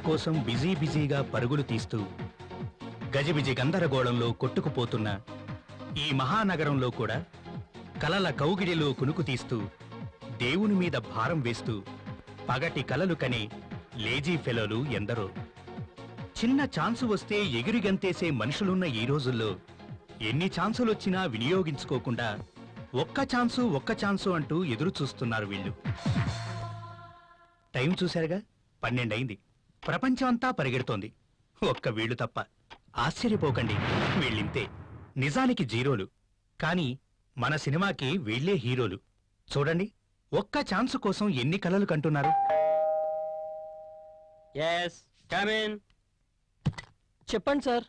కోసం బిజీగా పరుగులు తీస్తూ గజిబిజి గందరగోళంలో కొట్టుకుపోతున్న ఈ మహానగరంలో కూడా కలల కౌగిడిలో కునుకు తీస్తూ దేవుని మీద భారం వేస్తూ పగటి కలలు కనే లేజీ ఫెలోలు ఎందరో. చిన్న ఛాన్సు వస్తే ఎగిరి గంతేసే మనుషులున్న ఈ రోజుల్లో ఎన్ని ఛాన్సులొచ్చినా వినియోగించుకోకుండా ఒక్క ఛాన్సు అంటూ ఎదురు చూస్తున్నారు వీళ్ళు. టైం చూశారుగా, 12 అయింది. ప్రపంచమంతా పరిగెడుతోంది, ఒక్క వీళ్ళు తప్ప. ఆశ్చర్యపోకండి, వీళ్ళింతే. నిజానికి జీరోలు, కానీ మన సినిమాకి వీళ్లే హీరోలు. చూడండి, ఒక్క ఛాన్సు కోసం ఎన్ని కలలు కంటున్నారు. చెప్పండి సార్.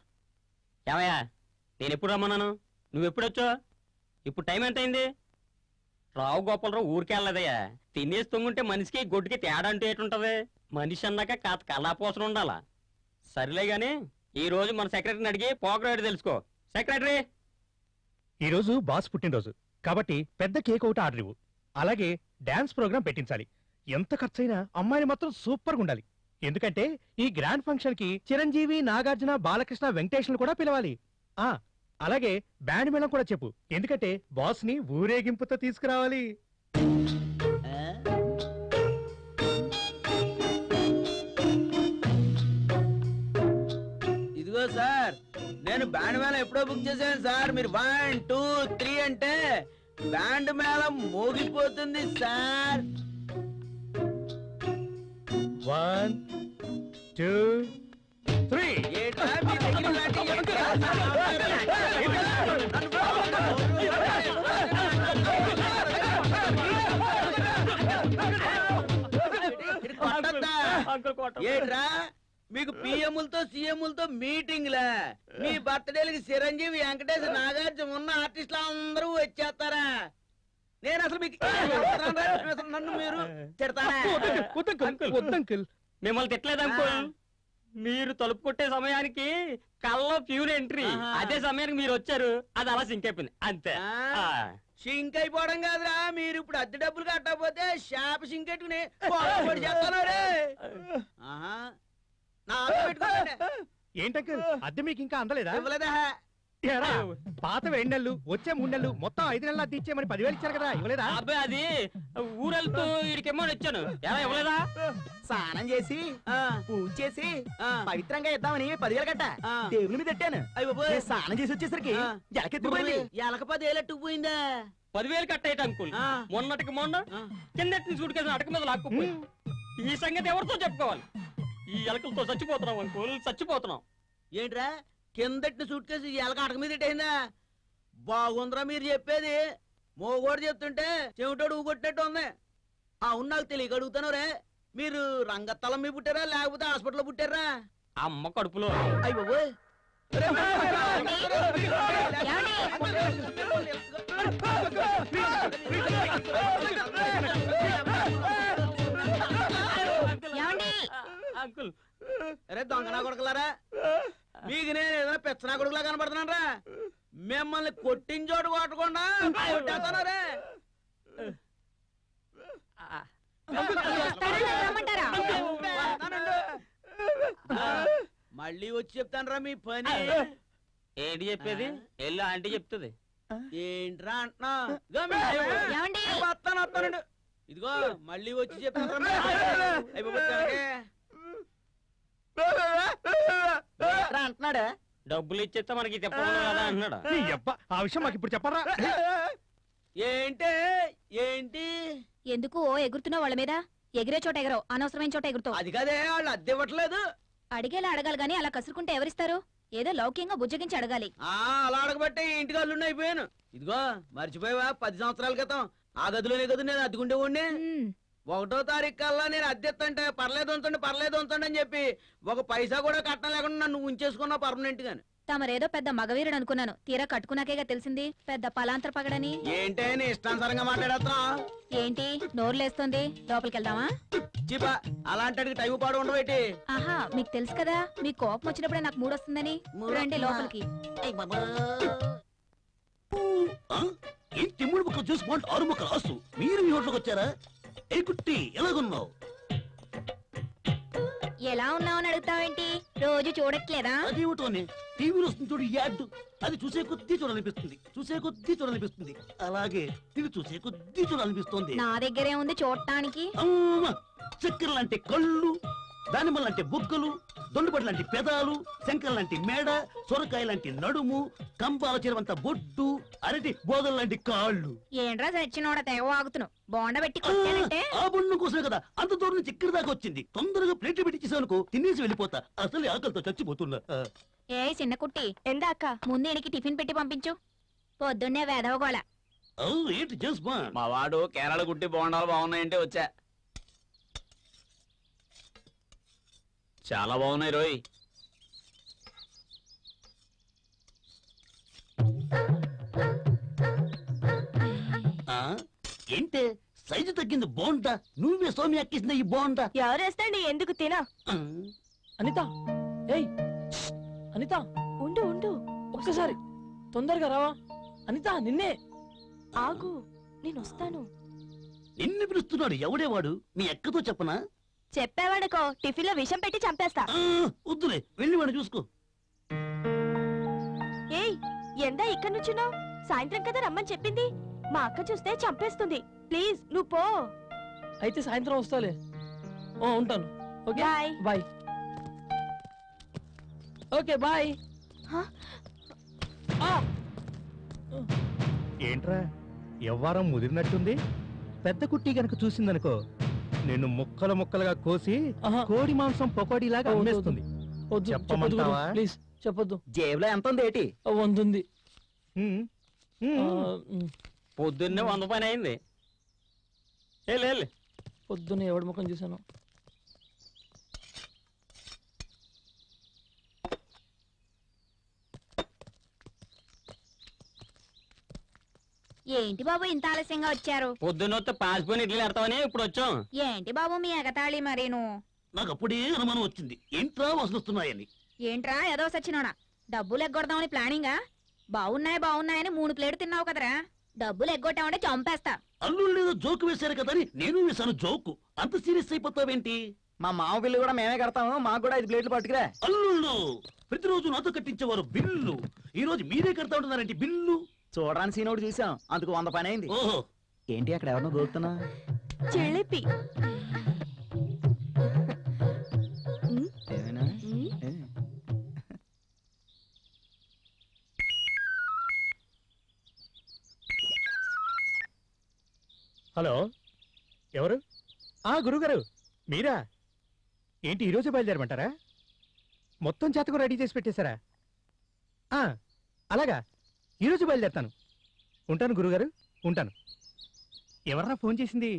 ఏమయ్యా, నేనెప్పుడు రమ్మన్నాను, నువ్వెప్పుడొచ్చా? ఇప్పుడు టైం ఎంత అయింది? రావు గోపాలరావు ఊరికే వెళ్ళదయ్యా. తినేసి తొంగుంటే మనిషికి గొడ్డుకి తేడా అంటే ఏటుంటది? మనిషి అన్నాక కాత కళాపోసన ఉండాలా. సరిలే గాని ఈ రోజు మన సెక్రటరీని అడిగి పోకరేడు తెలుసుకో. సెక్రటరీ, ఈ రోజు బాస్ పుట్టినరోజు కాబట్టి పెద్ద కేక్ ఒకటి ఆర్డర్ ఇవ్వు. అలాగే డాన్స్ ప్రోగ్రామ్ పెట్టించాలి. ఎంత ఖర్చైనా అమ్మాయిని మాత్రం సూపర్గా ఉండాలి. ఎందుకంటే ఈ గ్రాండ్ ఫంక్షన్ కి చిరంజీవి, నాగార్జున, బాలకృష్ణ, వెంకటేష్లు కూడా పిలవాలి. అలాగే బ్యాండ్ మేళం కూడా చెప్పు, ఎందుకంటే బాస్ ని ఊరేగింపుతో తీసుకురావాలి. ఇదిగో సార్, నేను బ్యాండ్ మేళం ఎప్పుడో బుక్ చేశాను సార్. మీరు 1 2 3 అంటే బ్యాండ్ మేళం మోగిపోతుంది సార్. 1 2 3. ఏట్రా మీకు పిఎంలతో సీఎంలతో మీటింగ్లా? మీ బర్త్డేలకి చిరంజీవి, వెంకటేష్, నాగార్జున ఉన్న ఆర్టిస్టులు అందరూ వచ్చేస్తారా? నేను అసలు మీకు నన్ను మీరు తిడతారా? మిమ్మల్ని తిట్టలేదు అంకుల్. మీరు తలుపు కొట్టే సమయానికి కల్లో ప్యూర్ ఎంట్రీ, అదే సమయానికి మీరు వచ్చారు. అది అలా సింక్ అయిపోయింది అంతే. సింక్ అయిపోవడం కాదురా, మీరు ఇప్పుడు అద్దె డబ్బులు కట్టకపోతే షాప్ సింక్ ఎట్టుకుని చేస్తాను. ఏంటంకుల్, అద్దె మీకు ఇంకా అందలేదా? ఇవ్వలేదా? పాత 2 నెలలు, వచ్చే 3 నెలలు, మొత్తం 5 నెలలు అద్దె ఇచ్చే మరి 10,000 ఇచ్చారు కదా, ఇవ్వలేదా? అబ్బాయి అది ఊరెళ్తూ వీడికేమో వచ్చాను. ఎలా ఇవ్వలేదా? స్నానం చేసి పూజ చేసి పవిత్రంగా ఇద్దామని 10,000 కట్ట దేవుని మీద పెట్టాను. స్నానం చేసి వచ్చేసరికి ఎలకెత్తుకుపోయింది. ఎలక 10,000 ఎట్టుకుపోయిందా? 10,000 కట్టేట అంకుల్. మొన్నటికి మొన్న కిందటి సూట్ కేసు అటక మీద లాక్కుపోయి. ఈ సంగతి ఎవరితో చెప్పుకోవాలి? ఈ ఎలకలతో చచ్చిపోతున్నాం అంకుల్, చచ్చిపోతున్నాం. ఏంట్రా కిందటి సూట్ కేసు ఎలక అటక మీద పెట్టేసిందా? బాగుందిరా మీరు చెప్పేది. మోగోడు చెప్తుంటే చెవిటోడు ఊగొట్టినట్టు ఉంది. అవును, నాకు తెలియక అడుగుతాను రే, మీరు రంగస్థలం మీద పుట్టారా లేకపోతే హాస్పిటల్లో పుట్టారా? అమ్మ కడుపులో. అయ్య బాబోయ్, అంకుల్. అరే దొంగనా కొడుకులారా, మీకు నేను ఏదైనా పెచ్చనా కొడుకులా కనపడుతున్నాను రా. మిమ్మల్ని కొట్టిన చోటు కొట్టకుండా కొట్టేస్తానరే. మళ్ళీ వచ్చి చెప్తాను రా మీ పని. ఏంటి చెప్పేది? ఎల్లు ఆంటీ చెప్తుంది. ఏంట్రా అంటున్నా ఏమండి? వస్తానండి. ఇదిగో మళ్ళీ వచ్చి చెప్పాను అంటున్నాడా? డబ్బులు ఇచ్చేస్తే మనకి చెప్పడం కదా అంటున్నాడు. నీ యబ్బ, ఆ విషయం మాకు ఇప్పుడు చెప్పరా? ఏంటి ఏంటి ఎందుకు ఓ ఎగురుతున్నావు వాళ్ళ మీద? ఎగిరే చోట ఎగరో, అనవసరమైన చోట ఎగురుతావు. అది కదే వాళ్ళు అద్దె ఇవ్వట్లేదు. అడిగేలా అడగాలి గాని అలా కసురుకుంటే ఎవరిస్తారు? ఏదో లౌక్యంగా బుజ్జగించి అడగాలి. అలా అడగబట్టే ఇంటికి అల్లుండి అయిపోయాను. ఇదిగో మర్చిపోయావా 10 సంవత్సరాల క్రితం ఆ గదిలోనే కదా నేను అద్దెకుంటే ఉండి. 1వ తారీఖు కల్లా నేను అద్దెత్తంటే పర్లేదు ఉంచండి అని చెప్పి 1 పైసా కూడా కట్టం లేకుండా నన్ను ఉంచేసుకున్నా పర్మనెంట్ గాని. తమరేదో పెద్ద మగవీరుడు అనుకున్నాను. తీరా కట్టుకున్నాకేగా తెలిసింది పెద్ద పలాంతర పగడని. ఏంటే నీ ఇష్టానుసారంగా మాట్లాడేస్తా? ఏంటి నోరులేస్తుంది? లోపలికి వెళ్దామా? చిపా అలాంటి టైం పాడు ఉండవేటి? ఆహా, మీకు తెలుసు కదా మీ కోపం వచ్చినప్పుడే నాకు మూడొస్తుందని. రండి లోపలికి. ఏం తిమ్ముడు ముక్కలు చూసుకోండి, 6 ముక్కలు ఆసు. మీరు మీ హోటల్కి వచ్చారా? ఏ కుట్టి ఎలాగున్నావు? ఎలా ఉన్నావని అడుగుతావేంటి? రోజు చూడట్లేదా? అదేమిటోనే టీవీలో వస్తుంది చూడు యాడ్, అది చూసే కొద్దీ చూడాలనిపిస్తుంది. అలాగే ఇది చూసే కొద్దీ చూడాలనిపిస్తుంది. నా దగ్గరే ఉంది చూడటానికి. చక్కెర లాంటి కళ్ళు, దానిమ్మ లాంటి బుగ్గలు, దొండపడి లాంటి పెదాలు, శంకర లాంటి మేడ, సొరకాయ లాంటి నడుము, కంబాల చెరువంత బొడ్డు, అరటి బోదల లాంటి కాళ్ళు. ఏంట్రా సచ్చినోడ తెగ వాగుతున్నావు? బోండ పెట్టి కొట్టానంటే ఆ బొండం కోసమే కదా అంత దూరం నుంచి ఇక్కడి దాకా వచ్చింది. తొందరగా ప్లేట్ పెట్టి చేసానుకో తినేసి వెళ్ళిపోతా. అసలు ఆకలితో చచ్చిపోతున్నా. ఏ చిన్న కుట్టి ఎందాక ముందు ఈయనకి టిఫిన్ పెట్టి పంపించు. పొద్దున్నే వేదవగోళ. ఏంటి జస్మా? మా వాడు కేరళ గుట్టి బోండాలు బాగున్నాయంటే వచ్చా. చాలా బాగున్నాయి రోయ్. ఏంటే సైజు తగ్గింది బోండా? నువ్వే సోమి ఎక్కిసిన ఈ బోండా. ఎవరేస్తండి? ఎందుకు తినా? అనిత, ఏయ్ అనిత, ఉండు ఉండు, ఒక్కసారి తొందరగా రావా? అనిత నిన్నే. ఆగు, నేను వస్తాను. నిన్ను పిలుస్తున్నాడు. ఎవడేవాడు? మీ ఎక్కతో చెప్పనా? చెప్పేవాడుకో టిఫిన్ లో విషం పెట్టి చంపేస్తా. వద్దులే, వెళ్ళి వాడు చూసుకో. ఏయ్ ఎందా ఇక్కడ నుంచున్నావు? సాయంత్రం కదా రమ్మని చెప్పింది. మా అక్క చూస్తే చంపేస్తుంది. ప్లీజ్ నువ్వు పో. అయితే సాయంత్రం వస్తాలే. ఉంటాను. Okay bye. Bye. Okay bye. ఏంట్రా ఎవ్వారం ముదిరినట్టుంది? పెద్ద కుట్టి గనక చూసిందనుకో నిన్ను ముక్కలుగా కోసి ఆహా. కోడి మాంసం పకోడీలాగా వద్దు, అమ్మేస్తుంది. వద్దు, చెప్పమంటావా? ప్లీజ్ చెప్పొద్దు. జేబులో ఎంత ఉంది ఏటి? 100 ఉంది. ఉమ్, ఆ, ఉమ్. పొద్దున్నే 100 పని అయింది. పొద్దున్నే ఎవడి ముఖం చూసాను? ఏంటి బాబు ఇంత ఆలస్యంగా వచ్చారు? పొద్దున్నొస్తే పాసిపోయిన ఇడ్లీలు ఎడతామని ఇప్పుడు వచ్చాం. ఏంటి బాబు మీ ఎగతాళి మరీను? నాకు అప్పుడే అనుమానం వచ్చింది, ఏంట్రా వస్తున్నాయని. ఏంట్రా ఏదో సచ్చినోడా? డబ్బులు ఎగ్గొడదామని ప్లానింగా? బాగున్నాయని 3 ప్లేట్లు తిన్నావు కదరా. డబ్బులు ఎగ్గొట్టామంటే చంపేస్తా. అల్లుళ్ళు ఏదో జోకు వేశారు కదా అని నేను వేశాను జోకు. అంత సీరియస్ అయిపోతావేంటి? మా మామ బిల్లు కూడా మేమే కడతాము. మాకు కూడా 5 ప్లేట్లు పట్టుకురా. అల్లుళ్ళు ప్రతిరోజు నాతో కట్టించేవారు బిల్లు, ఈ రోజు మీరే కడతా ఉంటున్నారంటే బిల్లు. చూడరాని సీనోడు చూసాం, అందుకు 100 పని అయింది. ఓహో, ఏంటి అక్కడ ఎవరినో దొరుకుతున్నా? చిలిపి. హలో, ఎవరు? గురుగారు మీరా? ఏంటి ఈరోజు బయలుదేరమంటారా? మొత్తం జాతకం రెడీ చేసి పెట్టేశారా? అలాగా, ఈరోజు బయలుదేరతాను. ఉంటాను గురుగారు, ఉంటాను. ఎవర్రా ఫోన్ చేసింది?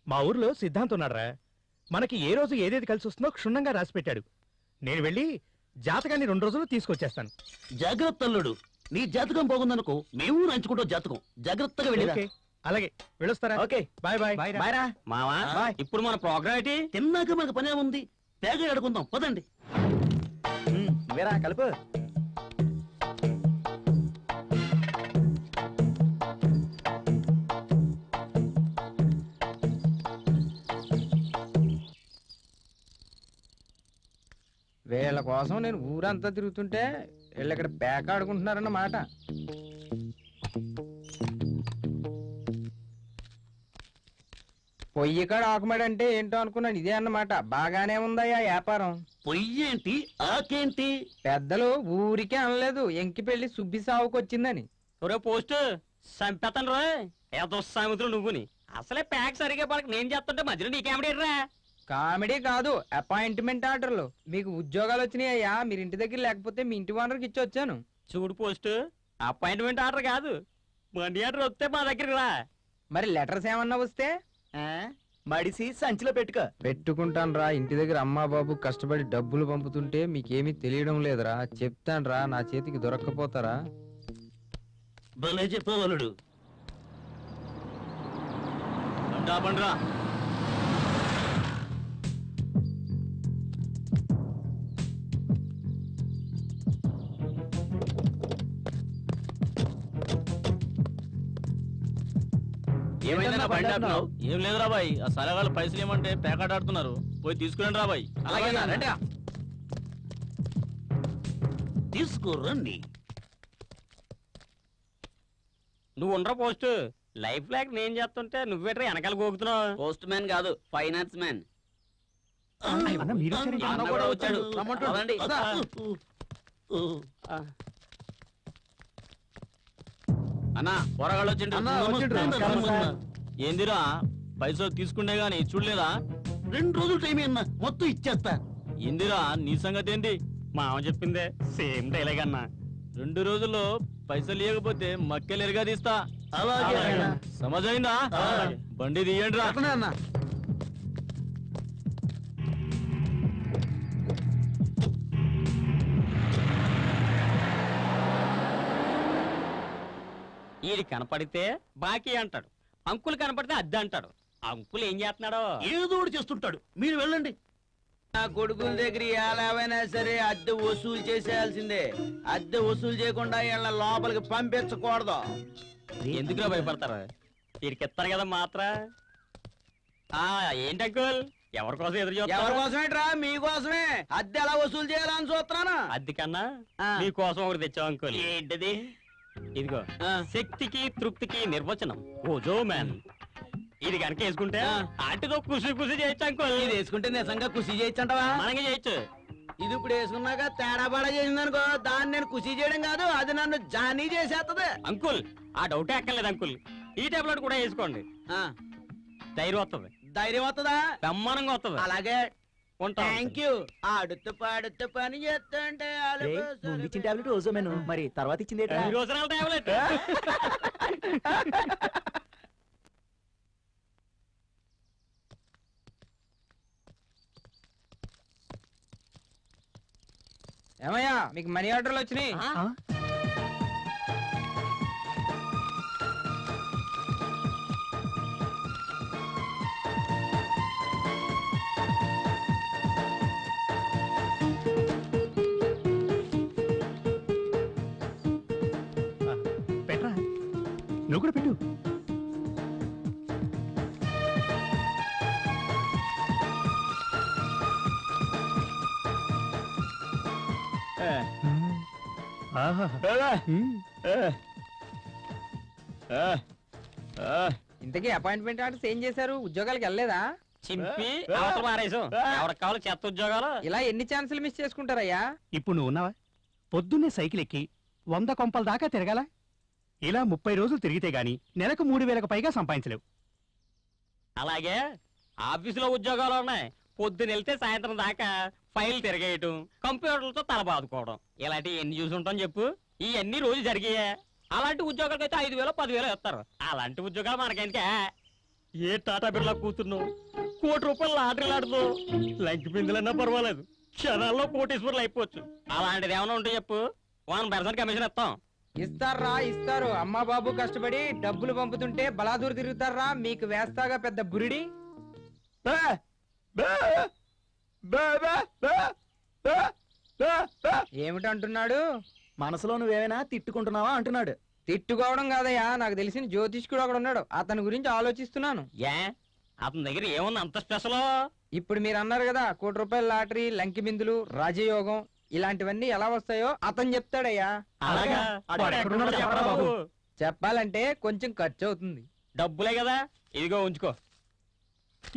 మా ఊర్లో సిద్ధాంతం ఉన్నాడరా. మనకి ఏ రోజు ఏదేది కలిసి వస్తుందో క్షుణ్ణంగా రాసి పెట్టాడు. నేను వెళ్ళి జాతకాన్ని 2 రోజులు తీసుకొచ్చేస్తాను. జాగ్రత్త అల్లుడు, నీ జాతకం బాగుందనుకో మేము రంచుకుంటాం జాతకం. జాగ్రత్తగా వెళ్ళి ఓకే, అలాగే వెళ్ళొస్తారా? Okay bye bye. బాయ్ రా. మావా బాయ్. ఇప్పుడు మన ప్రోగ్రామ్ ఏంటి? తిన్నాక మనకు పనే ఉంది, తేగ ఆడుకుందాం పదండి. నువ్వేరా కలుపు. వీళ్ళ కోసం నేను ఊరంతా తిరుగుతుంటే వీళ్ళు ఇక్కడ పేక ఆడుకుంటున్నారన్నమాట. పొయ్యి కాడ ఆకుమడంటే ఏంటో అనుకున్నాను, ఇదే అన్నమాట. బాగానే ఉందయ్యా వ్యాపారం. పొయ్యేంటి ఆకేంటి? పెద్దలు ఊరికే అనలేదు ఎంకి పెళ్లి సుబ్బి సావుకొచ్చిందని. ఒరే పోస్ట్ చంపేతాను రా ఏదో సామెతలు నువ్వుని. అసలే ప్యాక్ సరిగా పడక నేను చేస్తుంటే మధ్యలో నీకేమిడేట్రా? కామెడీ కాదు, అపాయింట్మెంట్ ఆర్డర్లు. మీకు ఉద్యోగాలు వచ్చినాయ్యా, మీరు ఇంటి దగ్గర లేకపోతే మీ ఇంటి ఓనర్కి ఇచ్చి వచ్చాను. చూడు పోస్ట్ అపాయింట్మెంట్ ఆర్డర్ కాదు, మనీ ఆర్డర్ వస్తే మా దగ్గరికి రా. మరి లెటర్స్ ఏమన్నా వస్తే మడిసి సంచిలో పెట్టుకో. పెట్టుకుంటాను రా. ఇంటి దగ్గర అమ్మా బాబు కష్టపడి డబ్బులు పంపుతుంటే మీకేమీ తెలియడం లేదురా. చెప్తాను రా, నా చేతికి దొరక్కపోతారా? భలే చెప్పవలుడు. బండ్రా ఏం లేదు రాబాయ్, ఆ సలగాళ్ళు పైసలు ఏమంటే ప్యాకెట్ ఆడుతున్నారు, పోయి తీసుకురండి రాబాయ్. అలాగే తీసుకురండి. నువ్వు ఉండరా పోస్ట్. లైఫ్ లాక్ నేను చేస్తుంటే నువ్వేట్రా వెనకాల గోగుతున్నావు? పోస్ట్ మ్యాన్ కాదు, ఫైనాన్స్ మ్యాన్. అన్న, మీరు వచ్చారేంటి? అన్న కూడా వచ్చాడు. రమ్మంటుండండి. అన్నా పోరగాళ్ళు వచ్చిండ్రు. ఏందిరా పైసలు తీసుకుంటే గాని చూడలేదా? 2 రోజులు టైం అన్నా, మొత్తం ఇచ్చేస్తా. ఏందిరా నీ సంగతి ఏంది? మామ చెప్పిందే సేమ్ డైలాగ్ అన్నా. 2 రోజుల్లో పైసలు ఇవ్వకపోతే మక్కెలు ఎరగా తీస్తా. అలాగే అన్నా. సమజైందా? బండి తీయండి రా. అట్లనే అన్నా. ఈడి కనపడితే బాకీ అంటాడు, అంకుల్ కనపడితే అద్దె అంటాడు. అంకుల్ ఏం చేస్తున్నాడో ఏదో ఒకటి చేస్తుంటాడు, మీరు వెళ్ళండి. నా కొడుకుల దగ్గర ఎలావైనా సరే అద్దె వసూలు చేసేయాల్సిందే. అద్దె వసూలు చేయకుండా వీళ్ళ లోపలికి పంపించకూడదు. ఎందుకురా భయపడతారు? వీడికిస్తారు కదా మాత్ర. ఏంటి అంకుల్, ఎవరి కోసం ఎదురు ఎవరి చూస్తారు? కోసమేట్రా? మీకోసమే. అద్దె ఎలా వసూలు చేయాలని చూస్తున్నాను. అద్దె కన్నా ఆ. మీకోసం ఒకటి తెచ్చావు అంకుల్. ఏంటిది? ఇదిగో ఆ. శక్తికి తృప్తికి నిర్వచనం, ఓజో మ్యాన్. ఇది కనుక వేసుకుంటే ఆ. ఆటితో ఖుషి ఖుషి చేయొచ్చు అంకుల్. ఇది వేసుకుంటే నిజంగా ఖుషి చేయొచ్చంటవా? మనకి చేయొచ్చు. ఇది ఇప్పుడు వేసుకున్నాక తేడా బడా చేసిందనుకో, దాన్ని నేను ఖుషి చేయడం కాదు, అది నన్ను జానీ చేసేస్తది. అంకుల్ ఆ డౌటే అక్కర్లేదు అంకుల్, ఈ టాబ్లెట్ కూడా వేసుకోండి. ఆ, ధైర్యం వస్తుంది, ధైర్యం వస్తుందా? బ్రహ్మాండంగా వస్తుంది. అలాగే, ఉంటా. Thank you. ఆడుతూ పాడుతూ పని చేస్తుంటే ముందు టాబ్లెట్ ఓజోమేను, మరి తర్వాత ఇచ్చింది ఈ రోజున టాబ్లెట్. ఏమయ్యా మీకు మనీ ఆర్డర్లు వచ్చినాయి? పెట్టరా, నువ్వు కూడా పెట్టు. ఆహా. ఇంతకీ అపాయింట్మెంట్ ఆర్డర్స్ ఏం చేశారు? ఉద్యోగాలకు వెళ్ళలేదా? చింపి అవతల మారేసాం. ఎవరికి కావాలి చెత్త ఉద్యోగాలు? ఇలా ఎన్ని ఛాన్సులు మిస్ చేసుకుంటారయ్యా? ఇప్పుడు నువ్వు ఉన్నావా? పొద్దున్నే సైకిల్ ఎక్కి 100 కొంపల దాకా తిరగాల. ఇలా 30 రోజులు తిరిగితే గాని నెలకు 3000కు పైగా సంపాదించలేవు. అలాగే ఆఫీసులో ఉద్యోగాలు ఉన్నాయి. పొద్దున వెళ్తే సాయంత్రం దాకా ఫైల్ తిరగేయటం, కంప్యూటర్లతో తల బాదుకోవడం, ఇలాంటివి ఎన్ని చూసుంటాం చెప్పు? ఈ అన్ని రోజు జరిగాయే. అలాంటి ఉద్యోగాలకు అయితే 5,000 10,000 ఇస్తారు. అలాంటి ఉద్యోగాలు మనకెందుకే? ఏ టాటా బిర్లా కూతున్నావు, ₹1 కోటి లాటరీలు ఆడుతావు, లంకి పిందులన్నా పర్వాలేదు, క్షణాల్లో కోటీశ్వర్లు అయిపోవచ్చు. అలాంటిది ఏమైనా ఉంటే చెప్పు, 1% కమిషన్ ఇస్తాం. ఇస్తారా? ఇస్తారు. అమ్మా బాబు కష్టపడి డబ్బులు పంపుతుంటే బలాదూరు తిరుగుతారా? మీకు వేస్తాగా పెద్ద బురిడి. ఏమిటంటున్నాడు? మనసులో నువ్వేమైనా తిట్టుకుంటున్నావా అంటున్నాడు. తిట్టుకోవడం కాదయ్యా, నాకు తెలిసిన జ్యోతిష్కుడు ఒకడు ఉన్నాడు, అతని గురించి ఆలోచిస్తున్నాను. ఏ అతని దగ్గర ఏముంది అంత స్పెషల్? ఇప్పుడు మీరు అన్నారు కదా ₹1 కోటి లాటరీ, లంకి బిందులు, రాజయోగం ఇలాంటివన్నీ ఎలా వస్తాయో అతను చెప్తాడయ్యా. అలాగా? వాడు ఎక్కడున్నాడో చెప్పరా బాబు? చెప్పాలంటే కొంచెం ఖర్చు అవుతుంది. డబ్బులే కదా, ఇదిగో ఉంచుకో.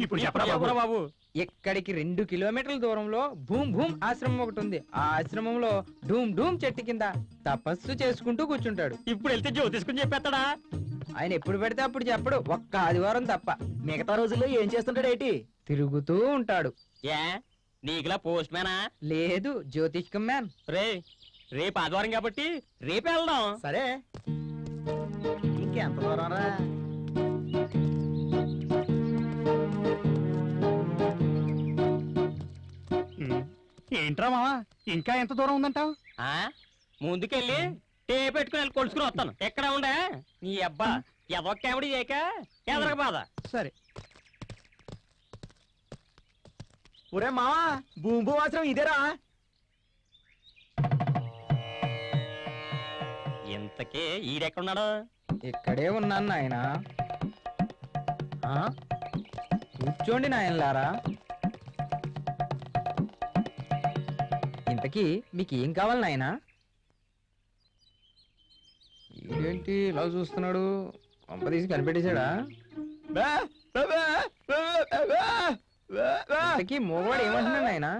ఇప్పుడు చెప్పరా బాబు? బాబు ఇక్కడికి 2 కిలోమీటర్ల దూరంలో భూమ్ భూమ్ ఆశ్రమం ఒకటి ఉంది. ఆ ఆశ్రమంలో డూమ్ డూమ్ చెట్టు కింద తపస్సు చేసుకుంటూ కూర్చుంటాడు. ఇప్పుడు వెళ్తే జ్యోతిష్కుని చెప్పేస్తాడా? ఆయన ఎప్పుడు పెడితే అప్పుడు చెప్పడు, ఒక్క ఆదివారం తప్ప. మిగతా రోజుల్లో ఏం చేస్తుంటాడేటి? తిరుగుతూ ఉంటాడు. ఏ నీకులా పోస్ట్ మ్యానా? లేదు, జ్యోతిష్కం మ్యాన్. రేపు ఆదివారం కాబట్టి రేపే వెళ్దాం. సరే, ఇంకెంత దూరం రా? ఏంట్రా మావా, ఇంకా ఎంత దూరం ఉందంటావు? ఆ ముందుకెళ్ళి టే పెట్టుకుని వెళ్ళి కొలుసుకుని వస్తాను. ఎక్కడ ఉండే నీ అబ్బా ఎదొక్కేమిడి చేయక ఎదరక బాధ. సరే. ఒరే మావా, భూమి ఆశ్రమం ఇదేరా? ఇంతకీ ఈడెక్కడున్నాడు? ఇక్కడే ఉన్నాను నాయన. కూర్చోండి నాయనలారా. ఇంతకీ మీకు ఏం కావాలి నాయనా? ఏంటి ఇలా చూస్తున్నాడు? కొంప తీసి కనిపెట్టేశాడా? ఇంతకీ మోగవాడు ఏమంటున్నాడు నాయనా?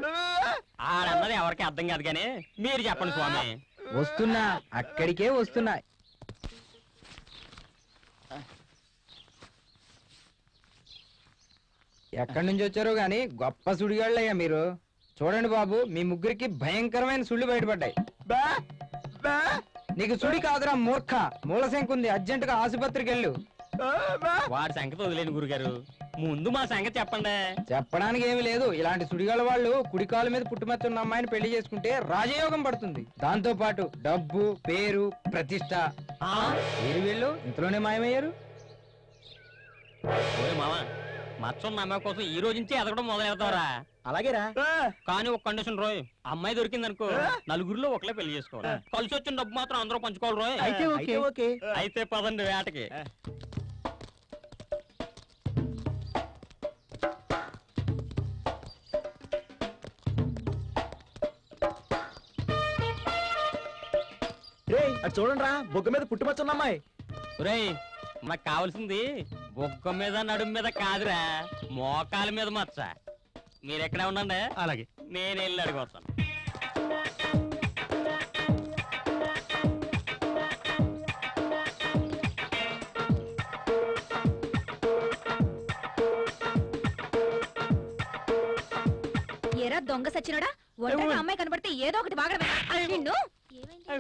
ఆడన్నది ఎవరికి అర్థం కాదు కానీ మీరు చెప్పండి స్వామి. వస్తున్నా, అక్కడికే వస్తున్నా. ఎక్కడి నుంచి వచ్చారో గాని గొప్ప సుడిగాళ్ళయ్యా మీరు. చూడండి బాబు, మీ ముగ్గురికి భయంకరమైన సుళ్ళు బయటపడ్డాయి. నీకు సుడి కాదురా మూర్ఖ, మూలశంకు ఉంది, అర్జెంటుగా ఆసుపత్రికి వెళ్ళు. వాడి సంగతి వదిలేని గురుగారు, ముందు మా సంగతి చెప్పండి. చెప్పడానికి ఏమీ లేదు. ఇలాంటి సుడిగాళ్ళ వాళ్ళు కుడికాల మీద పుట్టుమచ్చున్న అమ్మాయిని పెళ్లి చేసుకుంటే రాజయోగం పడుతుంది. దాంతో పాటు డబ్బు, పేరు, ప్రతిష్ట. మీరు వీళ్ళు ఇంతలోనే మాయమయ్యారు. మామ మచ్చన్న అమ్మాయి కోసం ఈ రోజు నుంచి ఎదగడం మొదలెడతావరా? అలాగేరా. కానీ ఒక కండిషన్ రోయ్, అమ్మాయి దొరికింది అనుకో నలుగురిలో ఒకలే పెళ్లి చేసుకోవాలి. కలిసి వచ్చిన డబ్బు మాత్రం అందరూ పంచుకోవాలి రోయ్. అయితే ఓకే. అయితే పదండి వేటకి. అది చూడండి రా, బొగ్గ మీద పుట్టుమచ్చున్న అమ్మాయి. రేయ్ నాకు కావాల్సింది బొగ్గ మీద నడుము మీద కాదురా, మోకాల మీద మచ్చ. మీరెక్కడే ఉండండి, అలాగే. నేను వెళ్ళి అడిగొస్తాను. ఎరా దొంగ సచ్చినోడా, ఒంటరిగా అమ్మాయి కనబడితే ఏదో ఒకటి బాగా నిన్ను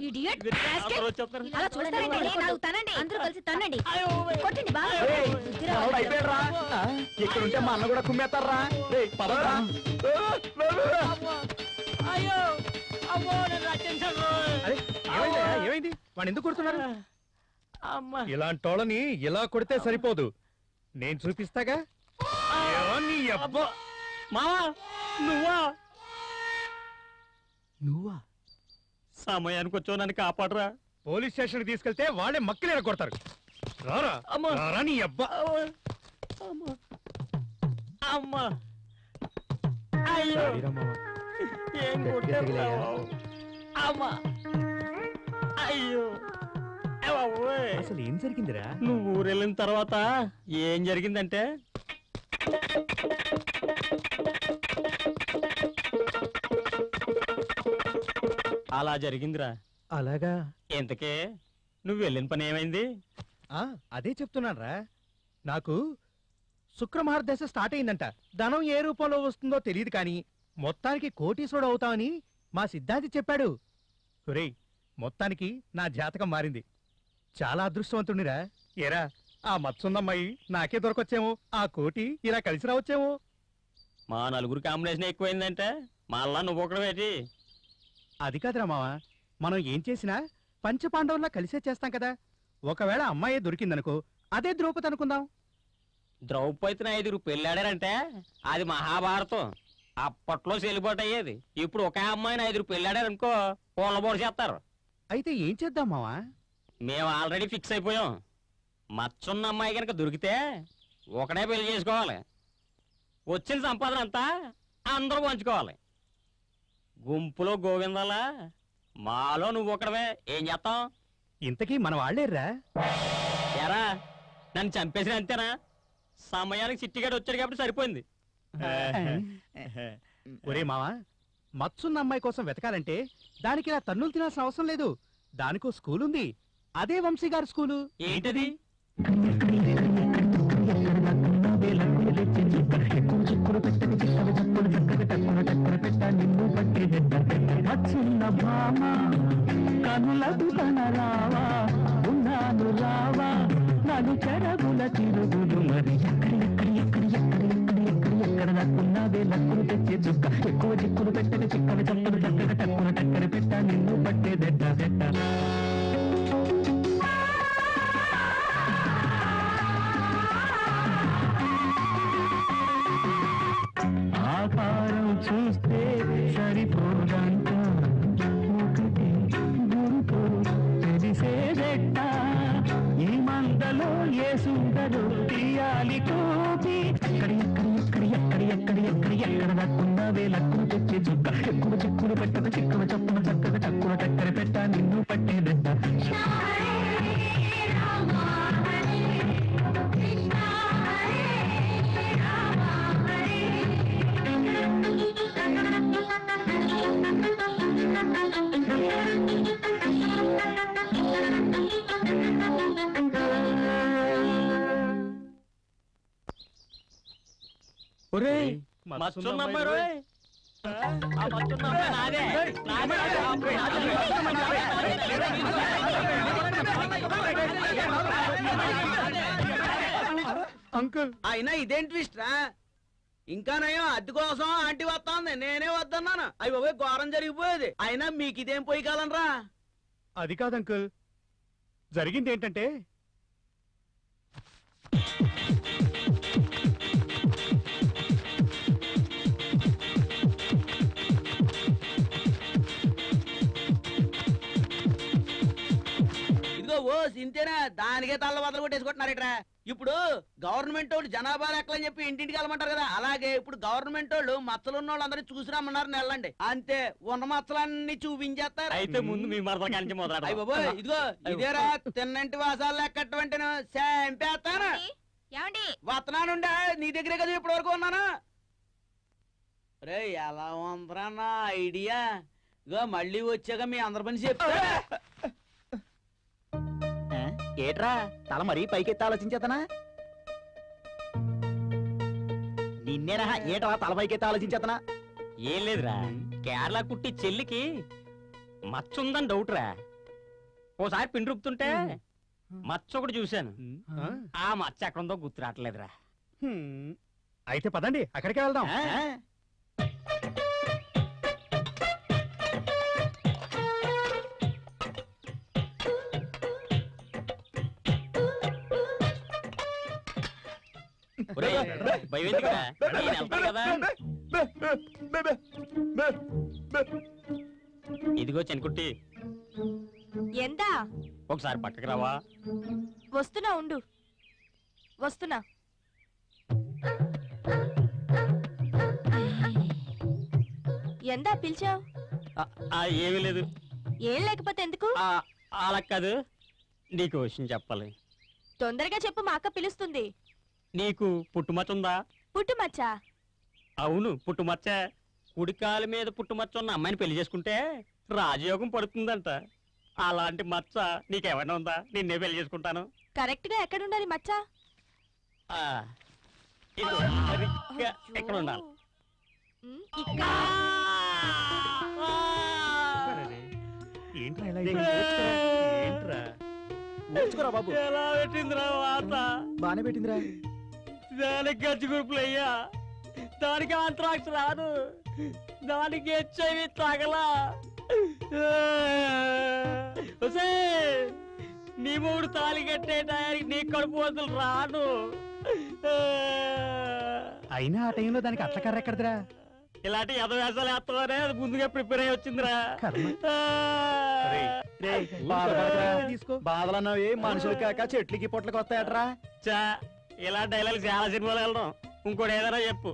idiot, rascal. అందరూ వచ్చేస్తారు. అలా చూస్తారండి, నాలుగు తనండి, అందరూ కలిసి తన్నండి, కొట్టండి బాగా. బుద్ధిరా. అయిపోయాడు రా. ఇక్కడుంటే మా అన్న కూడా కుమ్మేస్తారా? పదరా. అయ్యో అమ్మో నేను రక్షించాను రోయ్. అరే ఏమైందయ్యా, ఏమైంది? వాడు ఎందుకు కొడుతున్నారు? అమ్మా ఇలాంటి వాళ్ళని ఇలా కొడితే సరిపోదు, నేను చూపిస్తాగా. ఏవో నీ అబ్బా. మావా నువ్వా? నువ్వా? సమయానికి వచ్చావు, నన్ను కాపాడరా. పోలీస్ స్టేషన్ తీసుకెళ్తే వాళ్ళే మక్కలేర కొడతారు. రారా అమ్మా. రారా నీ అబ్బా. అమ్మా అమ్మా అయ్యో ఏం కొట్టావు? అమ్మా అయ్యో ఓయ్. అసలు ఏం జరిగిందిరా? నువ్వు ఊరెళ్ళిన తర్వాత ఏం జరిగిందంటే అలా జరిగిందిరా. అలాగా? ఇంతకే నువ్వు వెళ్ళిన పని ఏమైంది? అదే చెప్తున్నానరా. నాకు శుక్రమహార్దశ స్టార్ట్ అయిందంట. ధనం ఏ రూపంలో వస్తుందో తెలియదు కానీ మొత్తానికి కోటీశ్వరుడు అవుతామని మా సిద్ధాంతి చెప్పాడు. ఒరేయ్, మొత్తానికి నా జాతకం మారింది. చాలా అదృష్టవంతుడిరా. ఏరా, ఆ మత్సుందమ్మాయి నాకే దొరకొచ్చేమో, ఆ కోటి ఇలా కలిసి రావచ్చేమో. మా నలుగురు కాంబినేషన్ ఎక్కువైందంటే మళ్ళా నువ్వు ఒకడవేటి? అది కాదురా మావా, మనం ఏం చేసినా పంచపాండవుల్లా కలిసే చేస్తాం కదా. ఒకవేళ అమ్మాయే దొరికిందనుకో, అదే ద్రౌపది అనుకుందాం. ద్రౌపదిని 5 పెళ్ళాడారంటే అది మహాభారతం. అప్పట్లో చెల్లుబాటు అయ్యేది. ఇప్పుడు ఒక అమ్మాయిని 5 పెళ్ళాడారనుకో పూలబోడు చేస్తారు. అయితే ఏం చేద్దాం మావా? మేము ఆల్రెడీ ఫిక్స్ అయిపోయాం. మచ్చున్న అమ్మాయి కనుక దొరికితే ఒకడే పెళ్లి చేసుకోవాలి. వచ్చిన సంపాదన అంతా అందరూ పంచుకోవాలి. గుంపులో గోవిందాలా, మాలో నువ్వు ఒకడవే. ఏం చేస్తాం? ఇంతకీ మన వాళ్ళేర్రా? ఎరా నన్ను చంపేసిన అంతేనా? సమయానికి చిట్టిగాడు వచ్చాడు కాబట్టి సరిపోయింది. ఒరే మావా, మత్సున్న అమ్మాయి కోసం వెతకాలంటే దానికి ఇలా తన్నులు తినాల్సిన అవసరం లేదు. దానికో స్కూల్ ఉంది, అదే వంశీ గారి స్కూలు. ఏంటది? నన్ను చెరగుల తిరుగులు మరి ఎక్కడ దక్కున్నవే లక్కులు తెచ్చే చుక్క ఎక్కువ చిక్కులు పెట్టక చిక్కలు చక్కలు చక్కగా టక్కున టక్కర పెట్ట నిన్ను పట్టే దెట్ట దెట్ట ఆకారం చూస్తే సరిపోదంట ఒకటి గురుతో తెలిసేదెట్ట ఈ మందలో ఏ సుందరు తీయాలి టోపీ ఎక్కడ దక్కున్నవే లక్కులు తెచ్చే చుక్క ఎక్కువ చిక్కులు పెట్టక చిక్కువ చప్పున చక్కగా టక్కున టక్కర పెట్ట నిన్ను పట్టేదెట్ట ఒరేయ్, మత్సున్న అమ్మాయి రోయ్. ఆ మత్సున్న అమ్మాయి నాదే. అంకుల్, అయినా ఇదేం ట్విస్ట్ రా? ఇంకా నయం అద్దె కోసం ఆంటీ వస్తాంది, నేనే వద్దన్నాను. అయ్యి బాబోయ్, ఘోరం జరిగిపోయేది. అయినా మీకు ఇదేం పోయి కాలనరా? అది కాదు అంకుల్, జరిగింది ఏంటంటే ఇదిగో ఓ సింతేనా, దానికే తల్ల బద్దలు కొట్టేసుకుంటున్నారట్రా. ఇప్పుడు గవర్నమెంట్ వాళ్ళు జనాభా లెక్కలని చెప్పి ఇంటింటికి వెళ్ళమంటారు కదా, అలాగే ఇప్పుడు గవర్నమెంట్ వాళ్ళు మచ్చలున్న వాళ్ళందరినీ చూసి రమ్మన్నారు. నెలండి అంతే, ఉన్న మచ్చలన్నీ చూపించేస్తారు. అయితే ముందు మీ మరదల కాంచి అయ్య మొదలు. బాబోయ్, ఇదిగో ఇదేరా తిన్నంటి వాసాలు లెక్కట్టంటే చంపేస్తాను. ఏమండి? వత్తనానుండే నీ దగ్గరే కదా ఇప్పటి వరకు ఉన్నాను. రే ఎలా ఉందరా నా ఐడియా? ఇగో మళ్ళీ వచ్చాక మీ అందరి పని చెప్తా. ఏట్రా తల మరీ పైకెత్తి ఆలోచించేతనా? నిన్నేనా ఏట్రా తల పైకెత్తి ఆలోచించేతనా? ఏం లేదురా, కేరళ కుట్టి చెల్లికి మచ్చ ఉందని డౌట్ రా. ఓసారి పిండి రుపుతుంటే మచ్చ ఒకటి చూశాను. ఆ మచ్చ ఎక్కడుందో గుర్తు రావట్లేదురా. అయితే పదండి అక్కడికే వెళ్దాం. ఒరేయ్, భయం ఎందుకురా? నేను వెళ్తాను కదా. ఇదిగో చెన్కుట్టి, ఎంత? ఒకసారి పక్కకి రావా? వస్తున్నా ఉండు, వస్తున్నా. ఎంత పిలిచావు? ఏమీ లేదు. ఏం లేకపోతే ఎందుకు? అలా కాదు, నీకు విషయం చెప్పాలి. తొందరగా చెప్పు, మా అక్క పిలుస్తుంది. నీకు పుట్టుమచ్చ ఉందా? పుట్టుమచ్చ? అవును, పుట్టుమచ్చ. కుడికాల మీద పుట్టుమచ్చ ఉన్న అమ్మాయిని పెళ్లి చేసుకుంటే రాజయోగం పడుతుందంట. అలాంటి మచ్చ నీకేమైనా ఉందా? నిన్నే పెళ్లి చేసుకుంటాను. కరెక్ట్ గా ఎక్కడుండాలి మచ్చ? ఎక్కడ ఉండాలి? ఇక్కడ. ఏంట్రా ఇలా ఏంట్రా? నేర్చుకోరా బాబు. ఎలా పెట్టిందిరా వాత? బానే పెట్టిందిరా. దానికి గచ్చి గ్రూపులు అయ్యా, దానికి ఆంత్రాక్స్ రాదు, దానికి హెచ్ఐవి తగలా. నీ మూడు తాళి కట్టే టయానికి నీ కడుపు వదులు రాను. అయినా ఆ టైంలో దానికి అట్ల కర్ర ఎక్కడదిరా? ఇలాంటి యథవేషాలు వేస్తామనే అది ముందుగా ప్రిపేర్ అయ్యి వచ్చిందిరా. తీసుకో. బాధలన్నవి మనుషులు కాక చెట్లకి పొట్లకి వస్తాయట్రా. చా, ఇలా డైలాగ్ చాలా సినిమాలు వెళ్ళడం. ఇంకోటి ఏదైనా చెప్పు.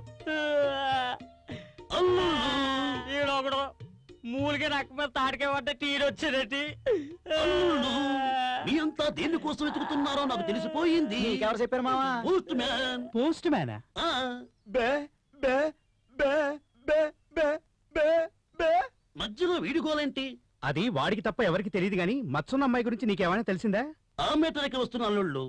ఈడొకడు మూలిగా నక్క మీద తాటికే పడ్డ టీడు వచ్చేదటి. మీ అంతా దేనికోసం వెతుకుతున్నారో నాకు తెలిసిపోయింది. ఎవరు చెప్పారు మావా? Post man. పోస్ట్ మ్యానా? మధ్యలో వీడుకోలేంటి? అది వాడికి తప్ప ఎవరికి తెలియదు గాని మత్సున్న అమ్మాయి గురించి నీకేమైనా తెలిసిందా? ఆ మీటర్కి వస్తున్న అల్లుళ్ళు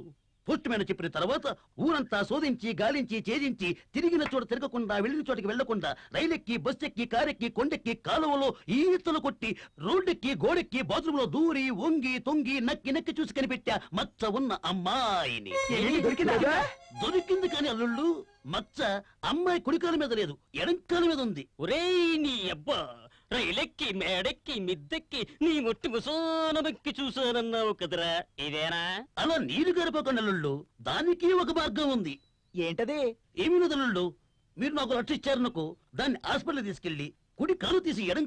పోస్ట్ మ్యాన్ చెప్పిన తర్వాత ఊరంతా శోధించి గాలించి ఛేదించి తిరిగిన చోట తిరగకుండా వెళ్ళిన చోటికి వెళ్లకుండా రైలెక్కి బస్సెక్కి కారెక్కి కొండెక్కి కాలువలో ఈతలు కొట్టి రోడ్డెక్కి గోడెక్కి బాత్రూంలో దూరి వంగి తొంగి నక్కి నక్కి చూసి కనిపెట్టా మచ్చ ఉన్న అమ్మాయిని. దొరికింది కానీ అల్లుళ్ళు మచ్చ అమ్మాయి కుడికాల మీద లేదు, ఎడంకాల మీద ఉంది. ఒరేయ్ నీ అబ్బా, రైలెక్కి మేడెక్కి మిద్దెక్కి నీ మొట్టి ముసానమెక్కి చూసానన్నావు కదరా, ఇదేనా? అలా నీరు గడపకుండా అల్లుళ్ళు, దానికి ఒక మార్గం ఉంది. ఏంటది? ఏమీ నదులు, మీరు నాకు లక్ష ఇచ్చారనుకో, దాన్ని హాస్పిటల్ తీసుకెళ్లి కుడి కాలు తీసి ఎడం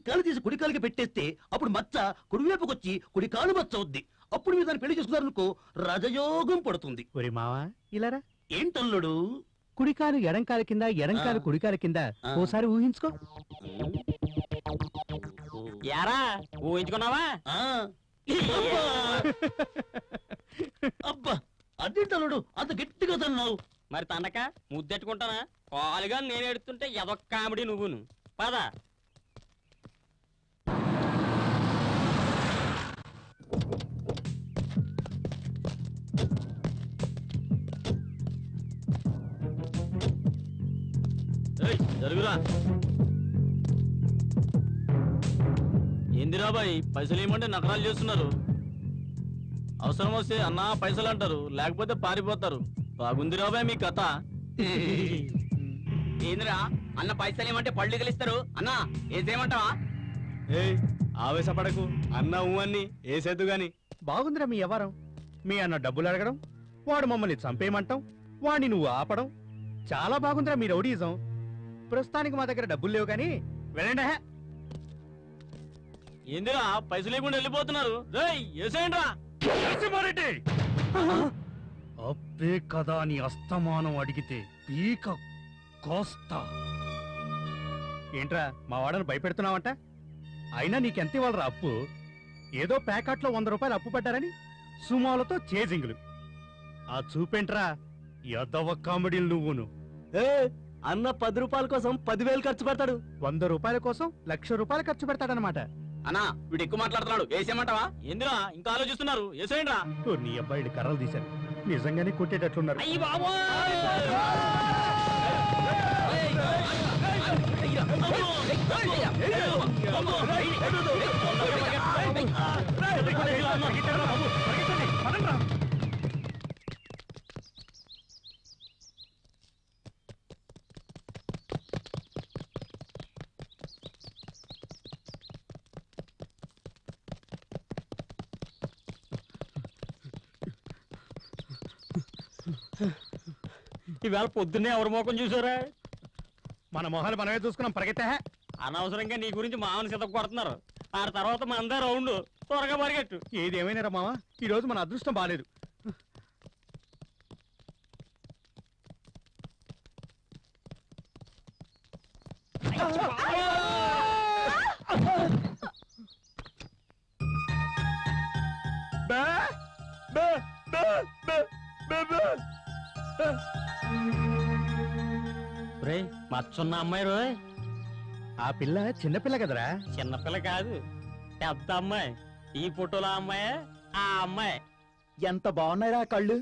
కాలు తీసి కుడి కాలుకి పెట్టేస్తే అప్పుడు మచ్చ కుడివైపుకి వచ్చి కుడి కాలు మచ్చ అవుద్ది. అప్పుడు మీరు దాన్ని పెళ్లి చేసుకున్నారనుకో రాజయోగం పడుతుంది. ఒరి మావా ఇలారా. ఏంటల్లుడు? కుడికాలు ఎడంకాల కింద, ఎడంకాలు కుడికాల కింద ఓసారి ఊహించుకో. యారా ఊహించుకున్నావా? అబ్బా అదేంటల్లుడు అంత గట్టిగా తన్నావు? మరి తండక ముద్దెట్టుకుంటానా? కాలుగా నేను ఎడుతుంటే ఎదొక్క కామెడీ నువ్వును. పదా జరుగురా. ఏందిరా బాయ్, పైసలు ఏమంటే నకరాలు చేస్తున్నారు. అవసరం వస్తే అన్నా పైసలు అంటారు, లేకపోతే పారిపోతారు. బాగుందిరా బాయ్ మీ కథ. ఏందిరా అన్న పైసలు ఏమంటే పళ్ళు గెలిస్తారు అన్నా, ఏసేమంటావా? ఆవేశపడకు, అన్న ఊహన్ని ఏసేద్దు గాని. బాగుందిరా మీ వ్యవహారం. మీ అన్న డబ్బులు అడగడం, వాడు మమ్మల్ని చంపేయమంటాం, వాడిని నువ్వు ఆపడం, చాలా బాగుందిరా మీ రౌడీజం. ప్రస్తుతానికి మా దగ్గర డబ్బులు లేవు కానీ వెళ్ళండి. ఏందిరా పైసలు లేకుండా వెళ్ళిపోతున్నారు? రేయ్ ఏసేయండి రా. అబ్బే కదా నీ అస్తమానం అడిగితే పీక కోస్తా. ఏంట్రా మా వాడను భయపెడుతున్నావంట? అయినా నీకెంత ఇవ్వాలరా అప్పు? ఏదో ప్యాకెట్లో 100 రూపాయలు అప్పు పడ్డారని సుమాలతో చేజింగులు. ఆ చూపేంట్రా యదవ కామెడీలు నువ్వును. అన్న 10 రూపాయల కోసం 10,000 ఖర్చు పెడతాడు. 100 రూపాయల కోసం 1,00,000 రూపాయలు ఖర్చు పెడతాడనమాట. అన్నా వీడు ఎక్కువ మాట్లాడుతున్నాడు, ఏసేమంటావా? ఏందిరా ఇంకా ఆలోచిస్తున్నారు? ఏసేయండి రా. నీ అబ్బాయిని కర్రలు తీశారు, నిజంగానే కొట్టేటట్లున్నారు. అయ్యి బాబు ఈవేళ పొద్దున్నే ఎవరి మోకం చూసారా? మన మొహాలు మనమే చూసుకున్నాం, పరిగెత్తా. అనవసరంగా నీ గురించి మామని సిద్ధ కొడుతున్నారు. ఆ తర్వాత మన రౌండ్ త్వరగా పరిగెట్టు. ఏదేమైనా మావా ఈ రోజు మన అదృష్టం బాలేదు. మచ్చున్న అమ్మాయి రోయ్. ఆ పిల్ల చిన్నపిల్ల కదరా? చిన్నపిల్ల కాదు, పెద్ద అమ్మాయి. ఈ ఫోటోలో అమ్మాయి ఆ అమ్మాయి. ఎంత బాగున్నాయిరా కళ్ళు.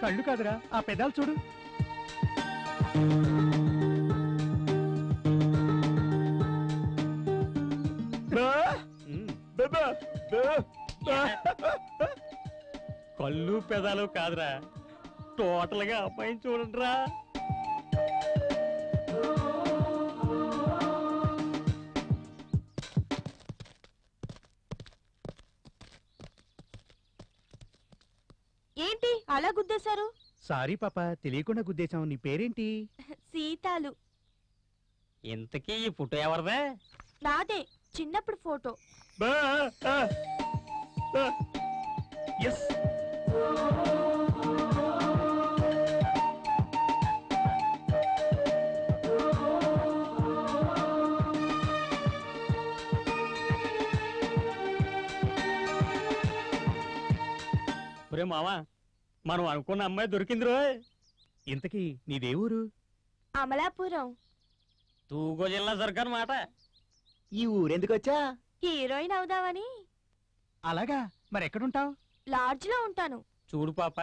కళ్ళు కాదురా ఆ పెదాలు చూడు. కళ్ళు పెదాలు కాదురా, టోటల్ గా అమ్మాయిని చూడండిరా. ఏంటి అలా గుద్దేశారు? సారీ పాప, తెలియకుండా గుద్దేశాం. నీ పేరేంటి? సీతాలు. ఇంతకీ ఈ ఫోటో ఎవరిదే? నాదే, చిన్నప్పుడు ఫోటో. ఎస్. ఒరే మావా, మనం అనుకున్న అమ్మాయి దొరికింది రోయ్. ఇంతకీ నీదేవూరు? అమలాపురం. తూగో జిల్లా దొరకనమాట. ఈ ఊరెందుకు వచ్చా? హీరోయిన్ అవుదామని. అలాగా, మరి ఎక్కడుంటావు? లాడ్జ్ లో ఉంటాను. చూడు పాప,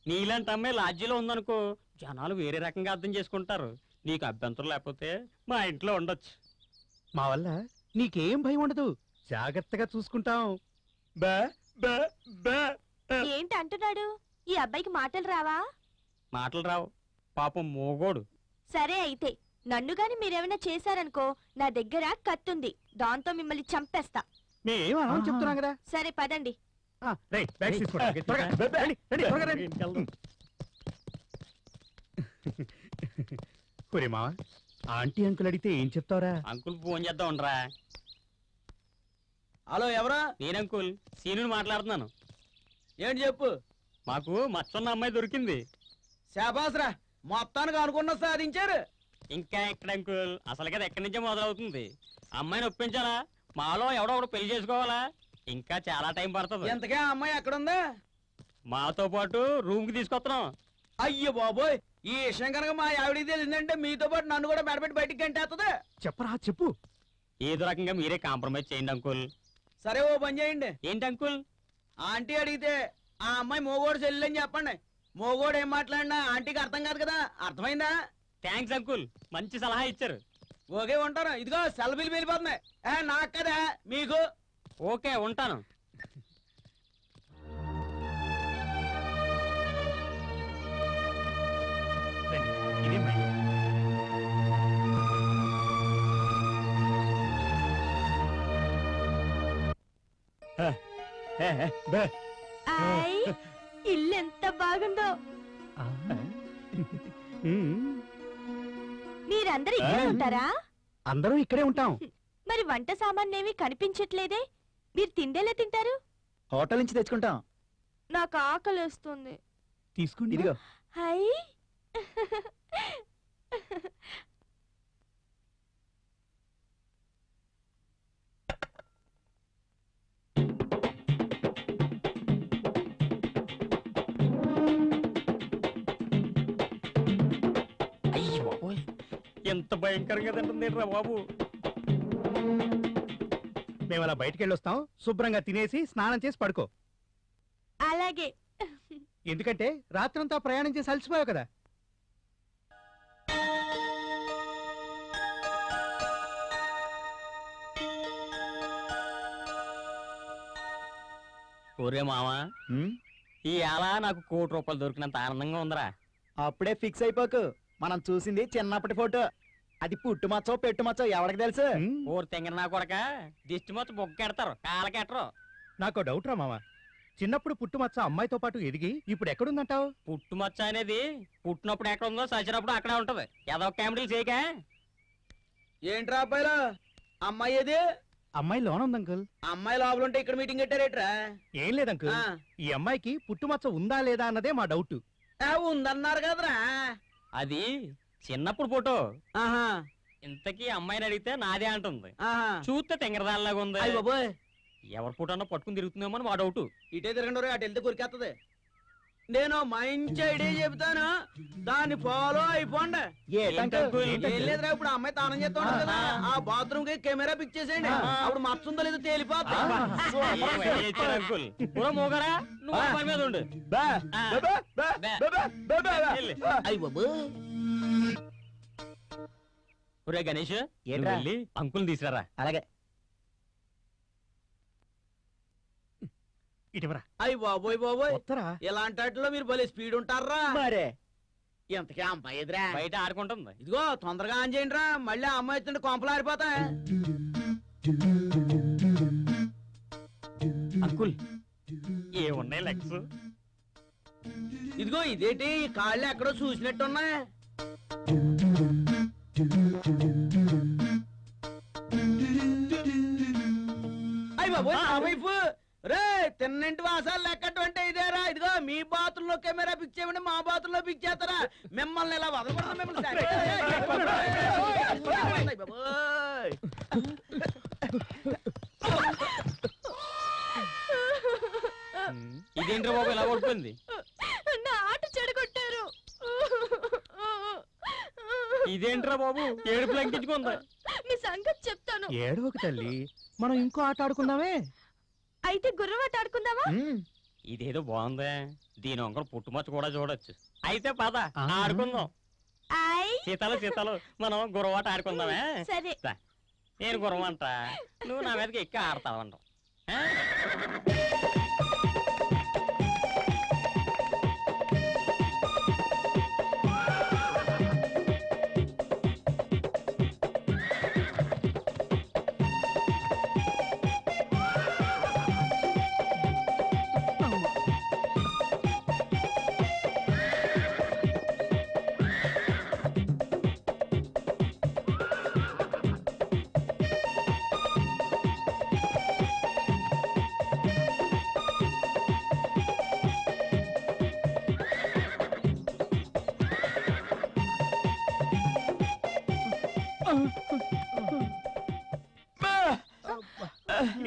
నీలాంటి అమ్మాయి లాడ్జీలో ఉందనుకో, జనాలు వేరే రకంగా అర్థం చేసుకుంటారు. నీకు అభ్యంతరం లేకపోతే మా ఇంట్లో ఉండొచ్చు. మా వల్ల నీకేం భయం ఉండదు, జాగ్రత్తగా చూసుకుంటాం. బా బా బా. ఏంటి అంటున్నాడు? ఈ అబ్బాయికి మాటలు రావా? మాటలు రావు, పాపం మోగోడు. సరే అయితే, నన్ను గాని మీరేమైనా చేశారనుకో, నా దగ్గర కత్తుంది, దాంతో మిమ్మల్ని చంపేస్తా. మేమేం అనవని చెప్తున్నాం కదా. సరే పదండి. రైట్, బ్యాగ్స్ తీసుకోండి. త్వరగా, రండి, రండి, త్వరగా రండి. ఒరే మావా, ఆంటీ అంకుల్ అడిగితే ఏం చెప్తావురా? అంకుల్ ఫోన్ చేద్దాం ఉండరా. హలో, ఎవరా? నేను అంకుల్ సీనుని మాట్లాడుతున్నాను. ఏంటి చెప్పు. మాకు మచ్చన్న అమ్మాయి దొరికింది. శాబాస్రా, మొత్తానికి అనుకున్న సాధించారు. ఇంకా ఎక్కడ అంకుల్, అసలు కదా ఎక్కడి నుంచే మొదలవుతుంది. అమ్మాయిని ఒప్పించాలా, మాలో ఎవడో ఒకడు పెళ్లి చేసుకోవాలా, ఇంకా చాలా టైం పడుతుంది. ఎంతకే ఆ అమ్మాయి ఎక్కడుందా? మాతో పాటు రూమ్ కి తీసుకొస్తున్నాం. అయ్యో బాబోయ్, ఈ విషయం కనుక మా ఆవిడికి తెలిసిందంటే మీతో పాటు నన్ను కూడా మెడపెట్టి బయటికి గంటేస్తుంది. చెప్పరా, చెప్పు. ఏదో రకంగా మీరే కాంప్రమైజ్ చేయండి అంకుల్. సరే, ఓ పని చేయండి. ఏంటి అంకుల్? ఆంటీ అడిగితే ఆ అమ్మాయి మోగోడు చెల్లెని చెప్పండి. మోగోడు ఏం మాట్లాడినా ఆంటీకి అర్థం కాదు కదా. అర్థమైందా? థ్యాంక్స్ అంకుల్, మంచి సలహా ఇచ్చారు. ఓకే, ఉంటాను. ఇదిగో సెల్ బిల్ వెళ్ళిపోతున్నాయి. నాకు కదా, మీకు. ఓకే, ఉంటాను. రండి, ఇదే మా ఇల్లు. ఆయ్, ఇల్లు ఎంత బాగుందో. మీరందరూ ఇక్కడే ఉంటారా? అందరూ ఇక్కడే ఉంటాం. మరి వంట సామాన్లేవి కనిపించట్లేదే. మీరు తిండేలా తింటారు? హోటల్ నుంచి తెచ్చుకుంటాం. నాకు ఆకలిస్తుంది. తీసుకోండి. ఇదిగో. హై. ఎంత భయంకరంగా తింటుంది రా బాబు. మేము అలా బయటికి వెళ్ళొస్తాం, శుభ్రంగా తినేసి స్నానం చేసి పడుకో. అలాగే. ఎందుకంటే రాత్రంతా ప్రయాణం చేసి అలసిపోయావు కదా. ఒరే మావా, ఈ ఏళ నాకు ₹1,00,00,000 దొరికినంత ఆనందంగా ఉందిరా. అప్పుడే ఫిక్స్ అయిపోకు. మనం చూసింది చిన్నప్పటి ఫోటో. అది పుట్టు మచ్చో పెట్టు మచ్చో ఎవరికి తెలుసు? ఊరు తెంగన నా కొడక దిష్టి మొత్తం బొక్కెడతారు, కాళ్ళకెట్టరు. నాకు డౌట్ రా మామ, చిన్నప్పుడు పుట్టుమచ్చ అమ్మాయితో పాటు ఎదిగి ఇప్పుడు ఎక్కడుందంటావు? పుట్టుమచ్చ అనేది పుట్టినప్పుడు ఎక్కడ ఉందో చచ్చినప్పుడు అక్కడే ఉంటది. ఏదో కామెడీలు చేయక. ఏంట్రా అబ్బాయిలో అమ్మాయి ఏది? అమ్మాయి లోన ఉంది అంకుల్. అమ్మాయి లోపల ఉంటే ఇక్కడ మీటింగ్ పెట్టారేట్రా? ఏం లేదు అంకుల్, ఈ అమ్మాయికి పుట్టుమచ్చ ఉందా లేదా అన్నదే మా డౌట్. ఉందన్నారు కదరా. అది చిన్నప్పుడు ఫోటో. ఆహా, ఇంతకీ అమ్మాయిని అడిగితే నాదే అంటుంది. ఆహా. చూస్తే తెంగరదానిలాగా ఉంది. అయ్య బాబోయ్, ఎవరి ఫోటో పట్టుకుని తిరుగుతుందేమో అని మా డౌట్. ఇటే తిరగండి, అటు వెళ్తే కొరికేస్తుంది. నేను మంచి ఐడియా చెబుతాను, దాన్ని ఫాలో అయిపోండి. ఏం లేదురా, ఇప్పుడు ఆ అమ్మాయి తానం చేస్తా ఉండదు కదా, ఆ బాత్రూమ్ కి కెమెరా పిక్ చేసేయండి. అప్పుడు మచ్చుందో లేదో తేలిపోతుంది. అంకుల్ మోగరా, నువ్వు పని మీద ఉండు. అయ్య బాబోయ్. ఒరే గణేష్, నువ్వు వెళ్ళి అంకుల్ తీసుకురా. అలాగే. ఇటువరా. అయ్య బాబోయ్ బాబోయ్, వత్తరా. ఇలాంటి వాటిలో మీరు భలే స్పీడ్ ఉంటారా మరే. ఎంతకీ అమ్మాయి ఎదురా? బయట ఆడుకుంటుంది. ఇదిగో తొందరగా ఆన్ చేయండి రా, మళ్ళీ ఆ అమ్మాయి వచ్చింటే కొంపలు ఆరిపోతాయి. అంకుల్ ఏమున్నాయి లెగ్స్? ఇదిగో ఇదేంటి, ఈ కాళ్ళు ఎక్కడో చూసినట్టున్నాయి. అయ్య బాబోయ్, నా వైపు రే తిన్నింటి వాసాలు లెక్కటం అంటే ఇదేరా. ఇదిగో మీ బాతుల్లో కెమెరా పిక్ చేయమని మా బాతుల్లో పిక్ చేస్తారా? మిమ్మల్ని ఇలా వదలకూడదు మిమ్మల్ని. ఇదేంట్రా బాబు ఇలా పడిపోయింది? నా ఆట చెడగొట్టారు. ఇదేంట్రా బాబు ఏడుపు లంకించుకుందా? మీ సంగతి చెప్తాను. ఏడవకు తల్లి, మనం ఇంకో ఆట ఆడుకుందామే. అయితే గుర్రవాట ఆడుకుందామా? ఇదేదో బాగుందే, దీని వంకర పుట్టుమచ్చ కూడా చూడొచ్చు. అయితే పద ఆడుకుందాం. సీతలు సీతలు మనం గుర్రవాట ఆడుకుందామే. సరే. నేను గుర్రమంట, నువ్వు నా మీదకి ఎక్కి ఆడతావంట.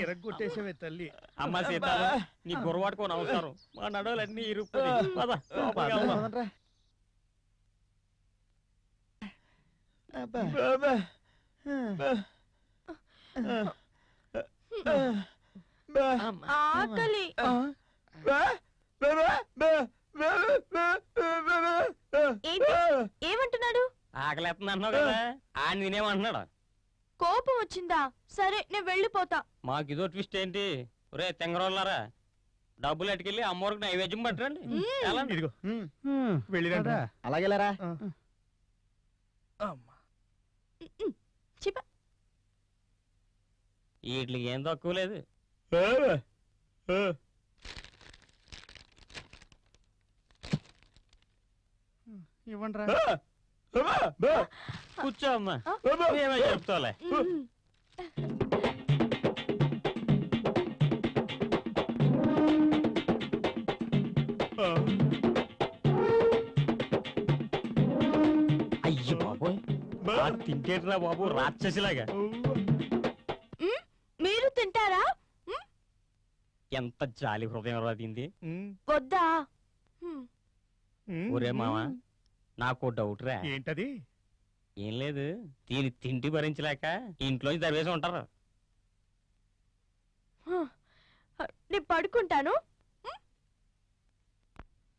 ఇరగొట్టేసావే తల్లి. అమ్మ సీత, నీ గుర్రవాటుకోని అవసరం, మా నడవలన్నీ ఇరుక్కుపోయి. పద, లోపలికి వెళ్దాం. ఆకలి. ఏంటి? ఏమంటున్నాడు? ఆకలేస్తుంది అంటున్నావు కదా, ఆయన నేనేమంటున్నాడు? కోపం వచ్చిందా? సరే నేను వెళ్ళిపోతా. మాకు ఇదో ట్విస్ట్ ఏంటి? ఒరే తెంగరోళ్ళారా, డబ్బులు అట్టుకెళ్ళి అమ్మవారికి నైవేద్యం పట్టరండి. వెళ్ళండి. ఇదిగో వెళ్ళిరా. అలాగేలారా. చిప. వీటికి ఏం తక్కువ లేదు. ఇవ్వండి రా. కూర్చో అమ్మా, మేమే చెప్తాలే. అయ్యో బాబోయ్, తింటేట్రా బాబు రాక్షసిలాగా. మీరు తింటారా? ఎంత జాలి హృదయం రాదింది. వద్దా? ఒరే మావా, నాకు డౌట్ రా. ఏంటది? ఏం లేదు, దీని తిండి భరించలేక ఇంట్లోంచి దరివేసి ఉంటారు. నేను పడుకుంటాను.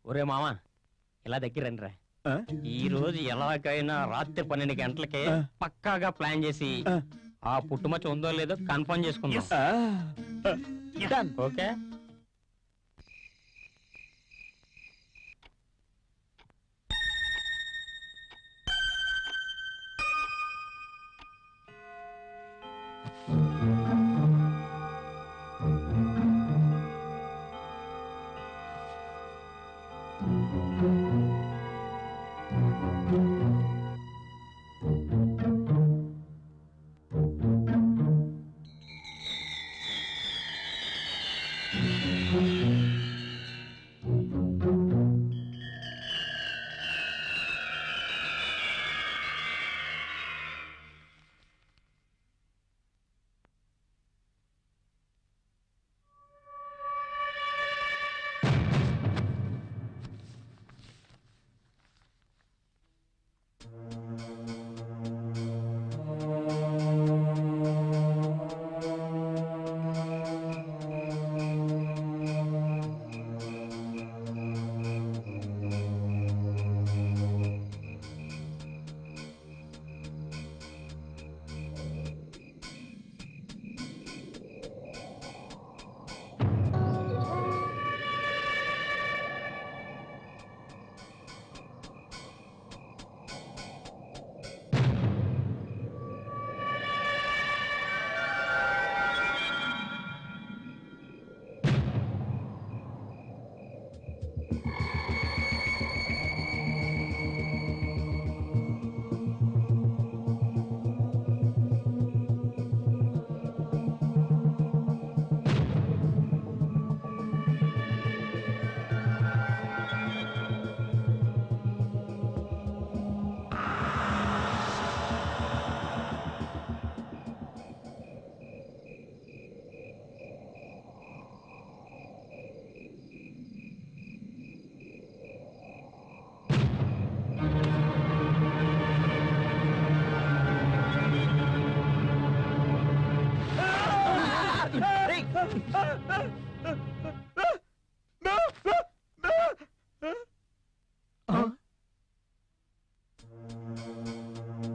ఒరే మావా, ఇలా దగ్గర రండి రా. ఈ రోజు ఎలాగైనా రాత్రి 12 గంటలకే పక్కాగా ప్లాన్ చేసి ఆ పుట్టుమచ్చ ఉందో లేదో కన్ఫర్మ్ చేసుకుందాం. ఓకే?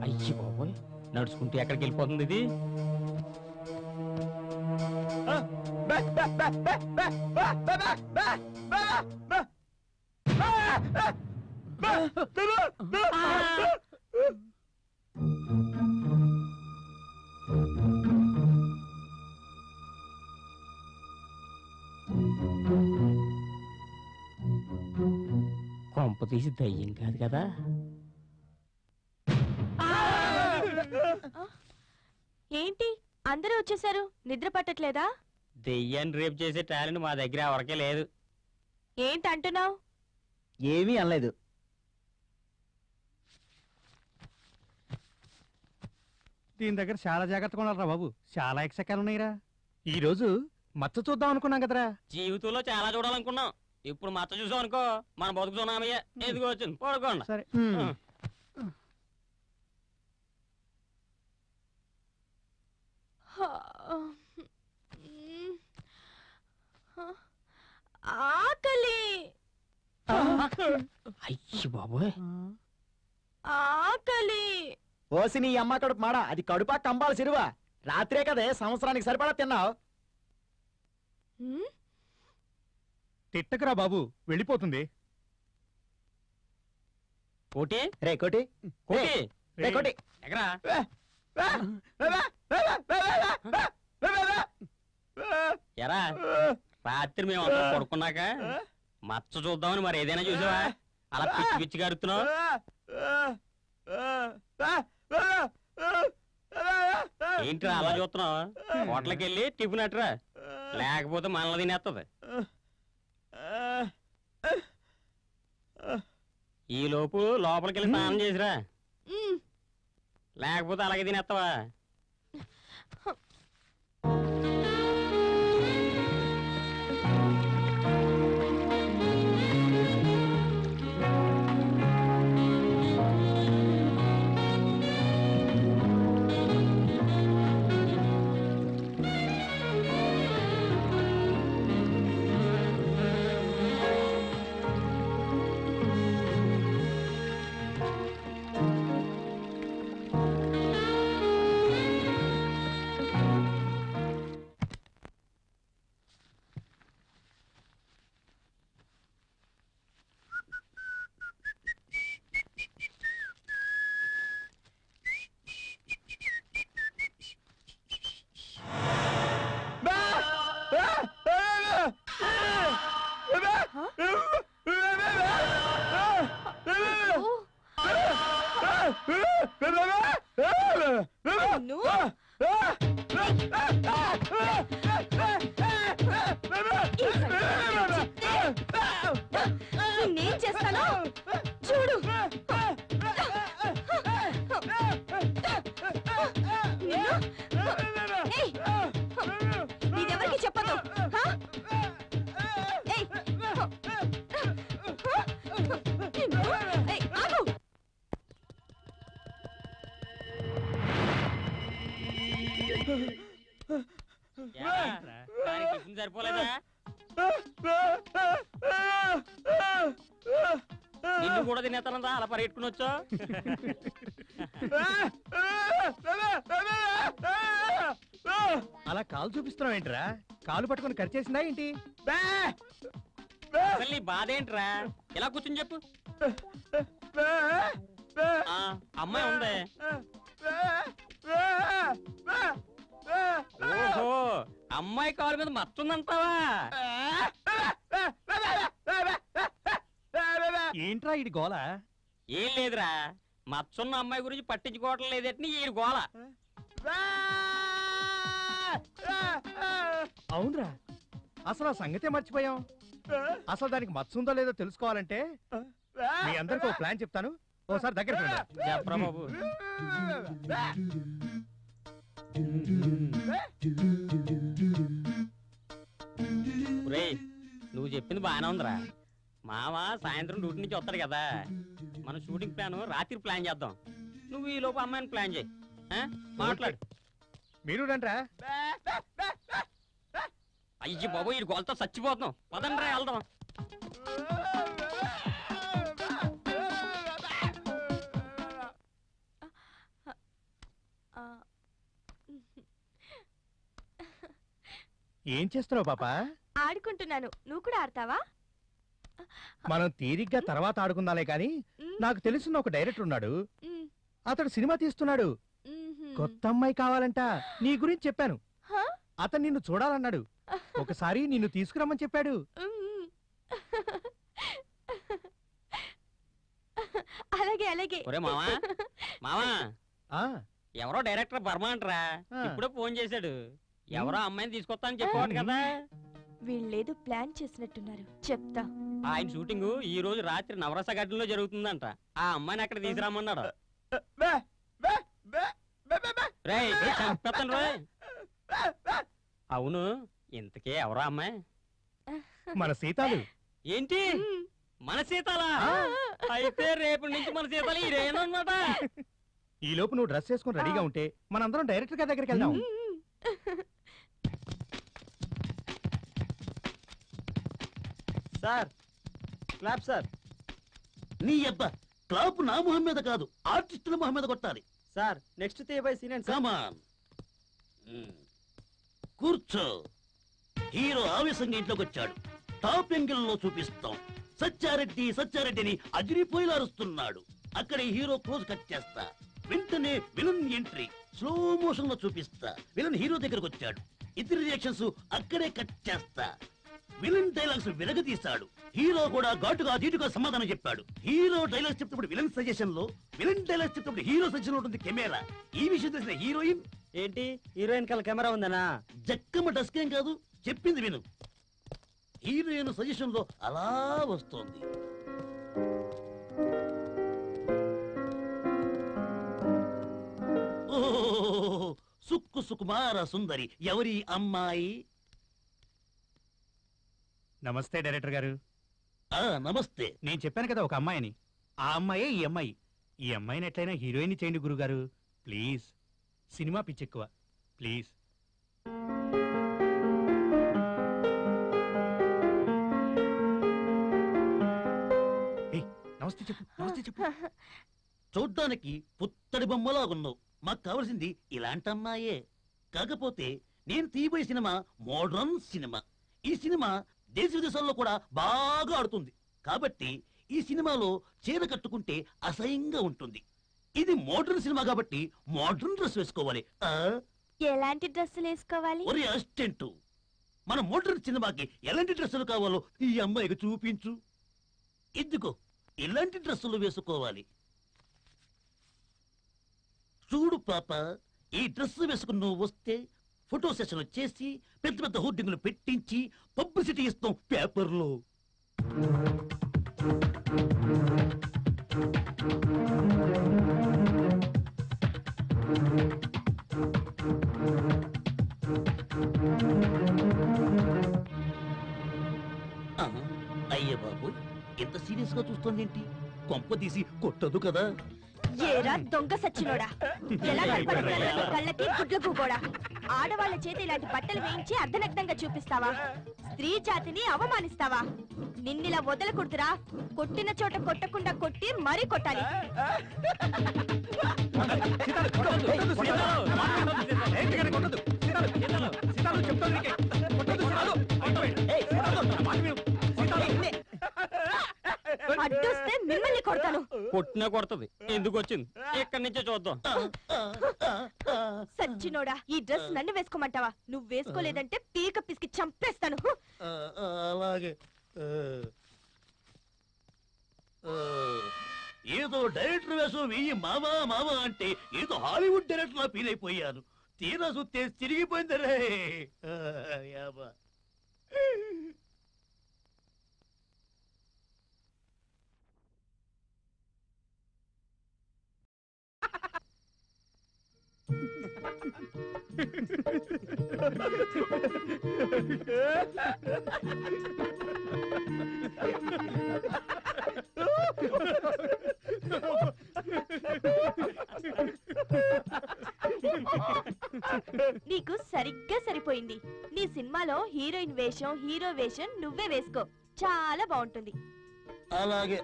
అయ్యి బాబోయ్, నడుచుకుంటూ ఎక్కడికి వెళ్ళిపోతుంది ఇది? కొంప తీసి దయ్యం కాదు కదా? ఏంటి అందరూ వచ్చేసారు? నిద్ర పట్టట్లేదా? దెయ్యాన్ని రేపు చేసే టాలెంట్ మా దగ్గర ఎవరికే లేదు. ఏంటి అంటున్నావు? ఏమీ అనలేదు. దీని దగ్గర చాలా జాగ్రత్తగా ఉండాలరా బాబు, చాలా ఎక్సెకాలు ఉన్నాయిరా. ఈ రోజు మచ్చ చూద్దాం అనుకున్నాం కదరా. జీవితంలో చాలా చూడాలనుకున్నాం, ఇప్పుడు మచ్చ చూసాం అనుకో మన బతుకు చూనామయ్యా. ఎదుగు వచ్చింది, పడుకోండి. సరే. ఆకలి. అయ్యి బాబోయ్, ఆకలి. ఓసి నీ అమ్మ కడుపు మాడ, అది కడుపా కంబాల సిరువా? రాత్రే కదే సంవత్సరానికి సరిపడా తిన్నావు. తిట్టకురా బాబు, వెళ్ళిపోతుంది. కోటి రే కోటి, కోటి రే కోటి, ఎక్కడా? ఎరా రాత్రి మేము అందరం పడుకున్నాక మచ్చ చూద్దామని మరి ఏదైనా చూసావా? అలా పిచ్చి పిచ్చిగా అరుతున్నావు. ఏంట్రా అలా చూస్తున్నావు? హోటల్కి వెళ్ళి టిఫిన్ అట్రా, లేకపోతే మనల్ని తినేస్తుంది. ఈ లోపు లోపలికి వెళ్ళి స్నానం చేసిరా, లేకపోతే అలాగే తినేస్తావా? నేను చేస్తాను చూడు. ఇదెవరికి చెప్పదు. సరిపోలేదా? నిన్ను కూడా తినేస్తానందా అలా పరిగెట్టుకుని వచ్చా? అలా కాలు చూపిస్తున్నావు ఏంట్రా? కాలు పట్టుకుని ఖర్చేసిందా ఏంటి? అసలు నీ బాధ ఏంట్రా? ఎలా కూర్చుని చెప్పు. అమ్మాయి ఉందే. ఓహో, అమ్మాయి కాలు మీద మత్తుందంటావా? ఏంట్రా ఇది గోల? ఏం లేదురా, మత్సున్న అమ్మాయి గురించి పట్టించుకోవటం లేదట్ని ఈ గోల. అవునరా, అసలు ఆ సంగతే మర్చిపోయాం. అసలు దానికి మత్స ఉందో లేదో తెలుసుకోవాలంటే మీ అందరికీ ఒక ప్లాన్ చెప్తాను, ఓసారి దగ్గర చెప్పరా బాబు. ఒరేయ్, నువ్వు చెప్పింది బాగానే ఉందిరా. మామ సాయంత్రం డ్యూటీ నుంచి వస్తాడు కదా, మన షూటింగ్ ప్లాన్ రాత్రి ప్లాన్ చేద్దాం. నువ్వు ఈ లోపు అమ్మాయిని ప్లాన్ చేయి. మాట్లాడు. మీరు రండ్రా. అయ్యి బాబు ఈ గోల్తో చచ్చిపోతున్నాం. పదండ్రా వెళ్దాం. ఏం చేస్తున్నావు పాప? ఆడుకుంటున్నాను. నువ్వు కూడా ఆడతావా? మనం తీరిగ్గా తర్వాత ఆడుకుందాలే కానీ నాకు తెలిసిన ఒక డైరెక్టర్ ఉన్నాడు. అతడు సినిమా తీస్తున్నాడు. కొత్త అమ్మాయి కావాలంట. నీ గురించి చెప్పాను. అతను నిన్ను చూడాలన్నాడు. ఒకసారి నిన్ను తీసుకురమ్మని చెప్పాడు. అలాగే అలాగే. ఒరే మావా మావా, ఆ ఎవరో డైరెక్టర్ బర్మా అంటరా, ఇప్పుడే ఫోన్ చేశాడు. ఎవరో అమ్మాయిని తీసుకొస్తానని చెప్పాడు కదా. వీళ్ళేదో ప్లాన్ చేసినట్టున్నారు, చెప్తా. ఆయన షూటింగ్ ఈ రోజు రాత్రి నవరస గడ్డలో జరుగుతుందంట. ఆ అమ్మాయిని అక్కడ తీసుకురామన్నాడు. రేయ్, చంపేస్తాను రోయ్. అవును, ఇంతకే ఎవరో అమ్మాయి? మన సీతాలు. ఏంటి మన సీతాలా? అయితే రేపు నుంచి మన సీతాలు ఇదేనమాట. ఈ లోపు నువ్వు డ్రెస్ వేసుకుని రెడీగా ఉంటే మనందరం డైరెక్టర్ గారి దగ్గరికి వెళ్దాం. Sir clap sir. నీ అబ్బా క్లాప్ నా మొహం మీద కాదు, ఆర్టిస్టుల మొహం మీద కొట్టాలి. సార్ నెక్స్ట్ తీయబోయే సీన్ ఏంటి సార్? కమాన్ కూర్చో. హీరో ఆవేశంగా ఇంట్లోకి వచ్చాడు. టాప్ యాంగిల్ లో చూపిస్తాం. సత్యారెడ్డి సత్యారెడ్డిని అదిరిపోయిలా అరుస్తున్నాడు. అక్కడే హీరో క్లోజ్ కట్ చేస్తా. వెంటనే విలన్ ఎంట్రీ స్లో మోషన్ లో చూపిస్తా. విలన్ హీరో దగ్గరకు వచ్చాడు. ఇద్దరి రియాక్షన్స్ అక్కడే కట్ చేస్తా. Villain dialogues విరగదీశాడు. హీరో కూడా ఘాటుగా దీటుగా సమాధానం చెప్పాడు. హీరో డైలాగ్స్ చెప్తప్పుడు విలన్ సజెషన్ లో, విలన్ డైలాగ్స్ చెప్తప్పుడు హీరో సజెషన్ ఉంటుంది కెమెరా. ఈ విషయం తెలిసిన హీరోయిన్ ఏంటి హీరోయిన్ కల కెమెరా ఉందనా? జక్కమ్మ డస్కేం కాదు, చెప్పింది విను. హీరోయిన్ సజెషన్ లో అలా వస్తోంది. ఓ సుక్కు సుకుమార సుందరి, ఎవరి అమ్మాయి? నమస్తే డైరెక్టర్ గారు. నమస్తే. నేను చెప్పాను కదా ఒక అమ్మాయిని. ఆ అమ్మాయే ఈ అమ్మాయి. ఈ అమ్మాయిని ఎట్లయినా హీరోయిన్ చేయండి గురుగారు ప్లీజ్. Cinema పిచ్చెక్కువ please. నమస్తే చెప్పు, నమస్తే చెప్పు. చూడ్డానికి పుత్తడి బొమ్మలాగున్నావు. మాకు కావలసింది ఇలాంటి అమ్మాయే. కాకపోతే నేను తీయబోయే సినిమా మోడ్రన్ సినిమా. ఈ సినిమా దేశ విదేశాల్లో కూడా బాగా ఆడుతుంది. కాబట్టి ఈ సినిమాలో చీర కట్టుకుంటే అసహ్యంగా ఉంటుంది. ఇది మోడ్రన్ సినిమా కాబట్టి మోడ్రన్ డ్రెస్ వేసుకోవాలి. ఎలాంటి డ్రెస్సులు వేసుకోవాలి? ఒరే అసిస్టెంట్, మన మోడ్రన్ సినిమాకి ఎలాంటి డ్రెస్సులు కావాలో ఈ అమ్మాయికి చూపించు. ఇదిగో ఇలాంటి డ్రెస్సులు వేసుకోవాలి. చూడు పాప, ఈ డ్రెస్ వేసుకుని నువ్వు వస్తే ఫోటో సెషన్ చేసి పెద్ద పెద్ద హోర్డింగ్లు పెట్టించి పబ్లిసిటీ ఇస్తాం పేపర్లో. అయ్య బాబు, ఎంత సీరియస్ గా చూస్తోందేంటి? కొంప తీసి కొట్టదు కదా? ఏరా దొంగ సచ్చినోడా, ఎలా కనపడుతున్నాను నీ కళ్ళకి గుడ్లకు కూడా? ఆడవాళ్ళ చేత ఇలాంటి బట్టలు వేయించి అర్ధనగ్నంగా చూపిస్తావా? స్త్రీ జాతిని అవమానిస్తావా? నిన్నిలా వదలకూడదురా. కొట్టిన చోట కొట్టకుండా కొట్టి మరీ కొట్టాలి. అడ్డొస్తే మిమ్మల్ని కొడతాను. కొట్టినా కొడుతుంది. ఎందుకు వచ్చింది? ఇక్కడి నుంచే చూద్దాం. సచ్చినోడా, ఈ డ్రెస్ నన్ను వేసుకోమంటావా? నువ్వు వేసుకోలేదంటే పీక పిసికి చంపేస్తాను. అలాగే. ఏదో డైరెక్టర్ వేషం వెయ్యి మావా మావా అంటే ఏదో హాలీవుడ్ డైరెక్టర్ లా ఫీల్ అయిపోయాను. తీరా సుత్తే తిరిగిపోయింది రే. నీకు సరిగ్గా సరిపోయింది. నీ సినిమాలో హీరోయిన్ వేషం, హీరో వేషం నువ్వే వేసుకో, చాలా బాగుంటుంది. అలాగే.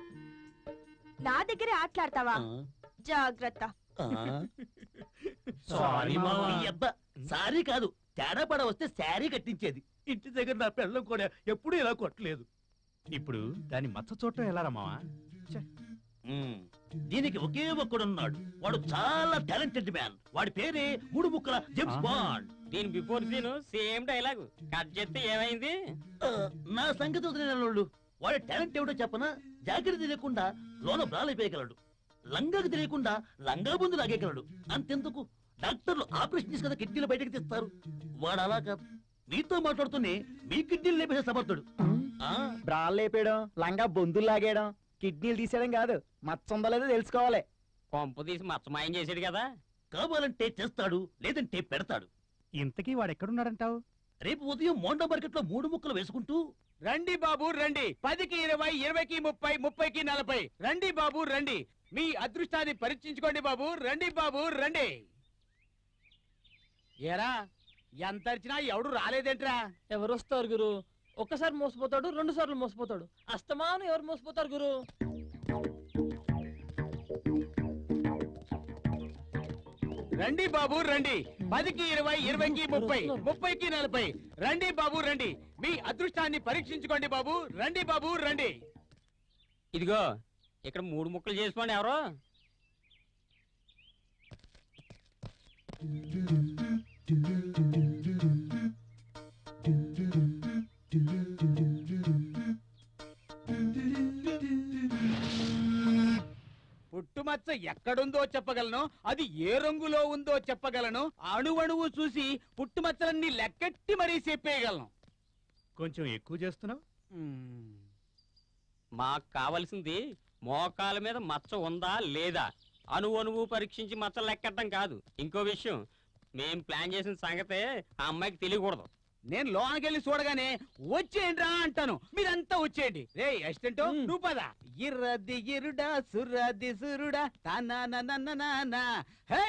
నా దగ్గరే ఆటలాడతావా? జాగ్రత్త. సారీ సారీ కాదు, తేడా పడ వస్తే శారీ కట్టించేది. ఇంటి దగ్గర నా పిల్లలు కూడా ఎప్పుడూ ఇలా కొట్టలేదు. ఇప్పుడు దాని మచ్చ చూడటం ఎలా రమ్మావా? దీనికి ఒకే ఒక్కడున్నాడు, వాడు చాలా టాలెంటెడ్ మ్యాన్. వాడి పేరే మూడు ముక్కల జేమ్స్ బాండ్. దీని before scene same dialogue cut చేస్తే ఏమైంది? నా సంగతి వదిలేవాళ్ళు. వాడి టాలెంట్ ఏమిటో చెప్పనా? జాకెట్ తెలియకుండా లోన బ్రాలైపోయగలడు, లంగాకి తెలియకుండా లంగా బొందు లాగేయగలడు. అంతెందుకు, డాక్టర్లు ఆపరేషన్ చేసి కదా కిడ్నీలు బయటకు తీస్తారు. వాడు అలా కాదు, మీతో మాట్లాడుతూనే మీ కిడ్నీలు లేపేసే సమర్థుడు. బ్రాల్ లేపేయడం, లంగా బొందులు లాగేయడం, కిడ్నీలు తీసేయడం కాదు, మచ్చ ఉందో లేదో తెలుసుకోవాలి. కొంప తీసి మచ్చమాయం చేసాడు కదా. కావాలంటే చేస్తాడు, లేదంటే పెడతాడు. ఇంతకీ వాడు ఎక్కడున్నాడంటావు? రేపు ఉదయం మోండా మార్కెట్ లో 3 ముక్కలు వేసుకుంటూ, రండి బాబు రండి, 10కి 20, 20కి 30, 30కి 40. రండి బాబు రండి, మీ అదృష్టాన్ని పరీక్షించుకోండి బాబు. రండి బాబు రండి. ఏరా ఎంత అరిచినా ఎవడు రాలేదేంట్రా? ఎవరు వస్తారు గురు? ఒక్కసారి మోసపోతాడు, 2 సార్లు మోసపోతాడు. అస్తమానం ఎవరు మోసపోతారు గురు? రండి బాబు రండి, 10కి 20, 20కి 30, 30కి 40. రండి బాబు రండి, మీ అదృష్టాన్ని పరీక్షించుకోండి బాబు. రండి బాబు రండి. ఇదిగో ఇక్కడ 3 ముక్కలు చేసుకోండి. ఎవరో పుట్టుమచ్చ ఎక్కడుందో చెప్పగలను, అది ఏ రంగులో ఉందో చెప్పగలను, అణువణువు చూసి పుట్టుమచ్చలన్నీ లెక్కెట్టి మరీ చెప్పేయగలను. కొంచెం ఎక్కువ చేస్తున్నావు. మాకు కావలసింది మోకాల మీద మచ్చ ఉందా లేదా అణువు పరీక్షించి మచ్చలు లెక్కట్టడం కాదు. ఇంకో విషయం, మేం ప్లాన్ చేసిన సంగతే ఆ అమ్మాయికి తెలియకూడదు. నేను లోనకెళ్ళి చూడగానే వచ్చేయండి రా అంటాను, మీరంతా వచ్చేయండి. రే అసిస్టెంట్ నువ్వు పద. ఇర్రది ఇరుడా సుర్రది సురుడా తానా. హే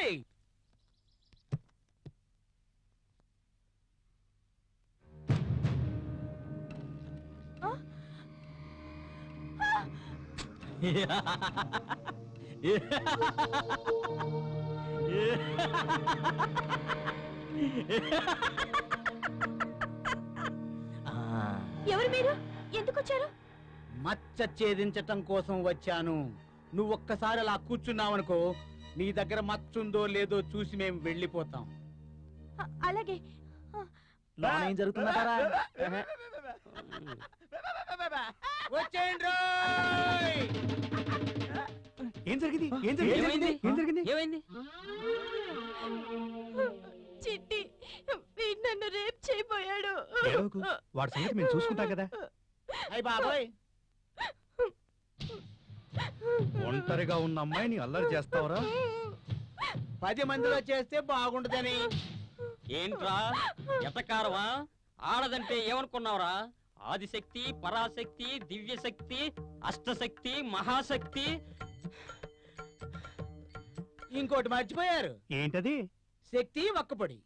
ఎవరు మీరు? ఎందుకు వచ్చారు? మచ్చ ఛేదించటం కోసం వచ్చాను. నువ్వు ఒక్కసారి అలా కూర్చున్నావనుకో, నీ దగ్గర మచ్చుందో లేదో చూసి మేము వెళ్ళిపోతాం. అలాగే. లోన ఏం జరుగుతుందటారా? వచ్చేయండి. ఏం జరిగింది? ఏమైంది? చిట్టి నన్ను రేప్ చేయబోయాడు. వాడి సంగతి మేము చూసుకుంటాం కదా. అయ్య బాబాయ్, ఒంటరిగా ఉన్న అమ్మాయిని అల్లరి చేస్తావరా? 10 మందిలో చేస్తే బాగుండదని. ఏంట్రా ఎతకారవా? ఆడదంటే ఏమనుకున్నావురా? ఆదిశక్తి, పరాశక్తి, దివ్యశక్తి, అష్టశక్తి, మహాశక్తి. ఇంకోటి మర్చిపోయారు. ఏంటది? శక్తి ఒక్కపొడి.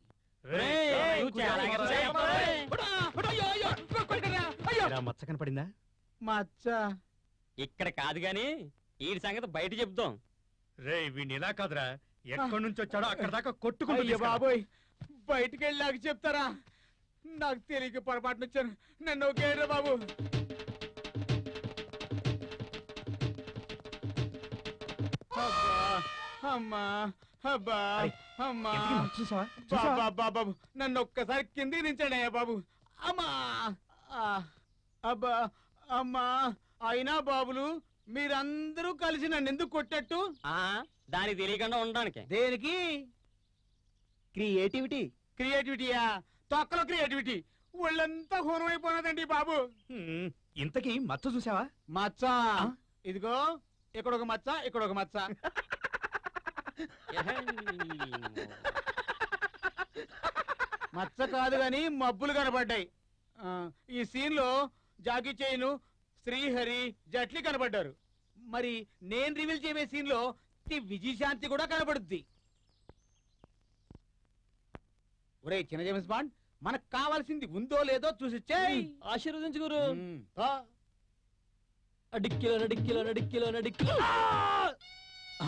మచ్చ కనపడిందా? మచ్చ ఇక్కడ కాదు గాని ఈ సంగతి బయట చెప్తాం. రే వీడిని ఇలా కాదురా, ఎక్కడి నుంచి వచ్చాడో అక్కడ దాకా కొట్టుకుంటూ బాబోయ్, బయటికి వెళ్ళాక చెప్తారా? నాకు తెలియక పొరపాటున వచ్చాను, నన్ను ఒకేరా బాబు. అమ్మా అబ్బా అమ్మా బాబు, నన్ను ఒక్కసారి కిందికి దించండి అయ్యా బాబు. అమ్మా అబ్బా అమ్మా. అయినా బాబులు మీరందరూ కలిసి నన్ను ఎందుకు కొట్టట్టు? దానికి తెలియకుండా ఉండడానికి. దేనికి? క్రియేటివిటీ. క్రియేటివిటీయా? తొక్కలో క్రియేటివిటీ. ఒళ్ళంతా హోనం అయిపోయినదండి బాబు. ఇంతకీ మచ్చ చూసావా? మచ్చ ఇదిగో, ఇక్కడ ఒక మచ్చ, ఇక్కడ ఒక మచ్చ. మచ్చ కాదు గాని మబ్బులు కనబడ్డాయి. ఈ సీన్ లో జాకీ చైన్, శ్రీహరి, జట్లీ కనబడ్డారు. మరి నేను రివీల్ చేయబోయే సీన్ లో విజయశాంతి కూడా కనబడుద్ది. ఒరే చిన్న జేమ్స్ బాండ్, మనకు కావాల్సింది ఉందో లేదో చూసి చెయ్యి. ఆశీర్వదించు గురు. ఆ. అడిక్కిలో నడిక్కిలో నడిక్కిలో నడిక్కిలో.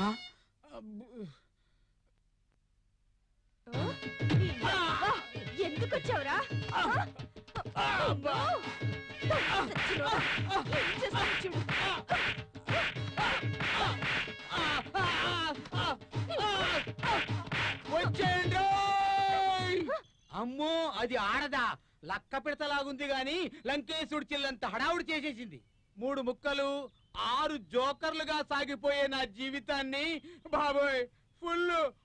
ఆ? ఎందుకు వచ్చావురా? వచ్చేయండి. అమ్మో, అది ఆడదా? లక్క పిడతలాగుంది గాని లంకేశుడు చిల్లంత హడావుడి చేసేసింది. 3 ముక్కలు 6 జోకర్లుగా సాగిపోయే నా జీవితాన్ని బాబోయ్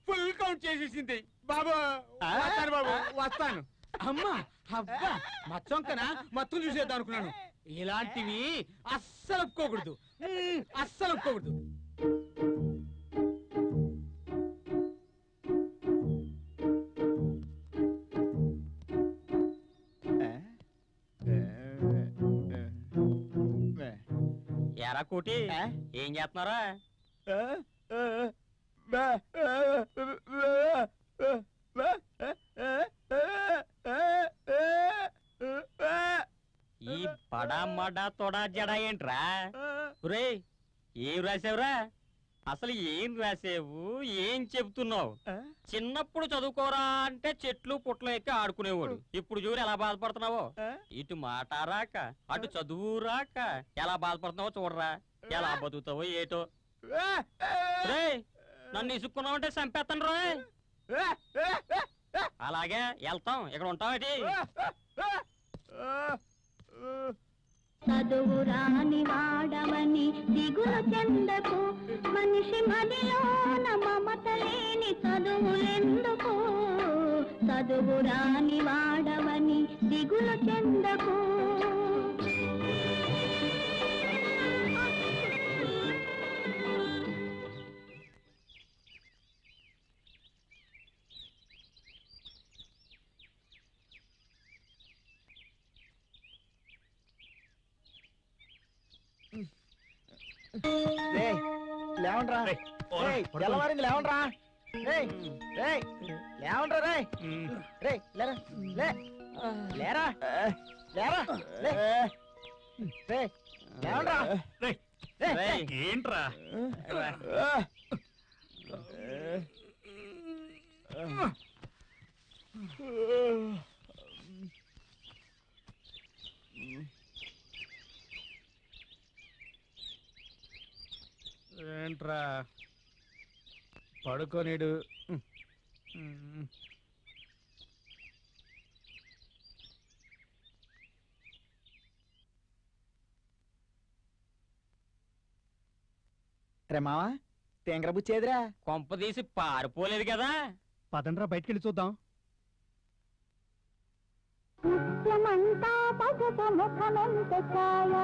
ఫుల్ కౌంట్ చేసేసింది. వస్తాను బాబు, వస్తాను. అమ్మా అబ్బా, మచ్చొంకనా మత్తులు చూసేద్దాం అనుకున్నాను. ఇలాంటివి అస్సలు ఒప్పుకోకూడదు, అస్సలు ఒప్పుకోకూడదు. ఎరా కోటి, ఏం చేస్తున్నారా? ఈ బడా మడా తొడా జడా ఏంట్రా? రే, ఏం రాసావురా? అసలు ఏం రాసావు, ఏం చెబుతున్నావు? చిన్నప్పుడు చదువుకోరా అంటే చెట్లు పుట్లు ఎక్కి ఆడుకునేవాడు. ఇప్పుడు చూడు ఎలా బాధపడుతున్నావో. ఇటు మాట రాక అటు చదువు రాక ఎలా బాధపడుతున్నావో చూడరా. ఎలా బతుకుతావో ఏటో. రే, నన్ను ఇసుక్కున్నావంటే చంపేస్తాను రా. అలాగే వెళ్తాం, ఇక్కడ ఉంటావేటి? చదువు రాని వాడవని దిగులు చెందకు, మనిషి మదిలోన మమత లేని చదువులెందుకు? చదువు రాని వాడవని దిగులు చెందకు. లేవండ్రా, తెల్లవారింది లేవండ్రా. లేవండ్రా రే, రే లేరా, లేరా లేరా, లేవండ్రా. ఏంట్రా? ఏంట్రా పడుకోనిడు. రే మావా, తేంగర బుచ్చేదిరా. కొంప తీసి పారిపోలేదు కదా? పదండ్రా బయటికెళ్ళి చూద్దాం. ముత్యమంతా పసుపు ముఖమెంత ఛాయ,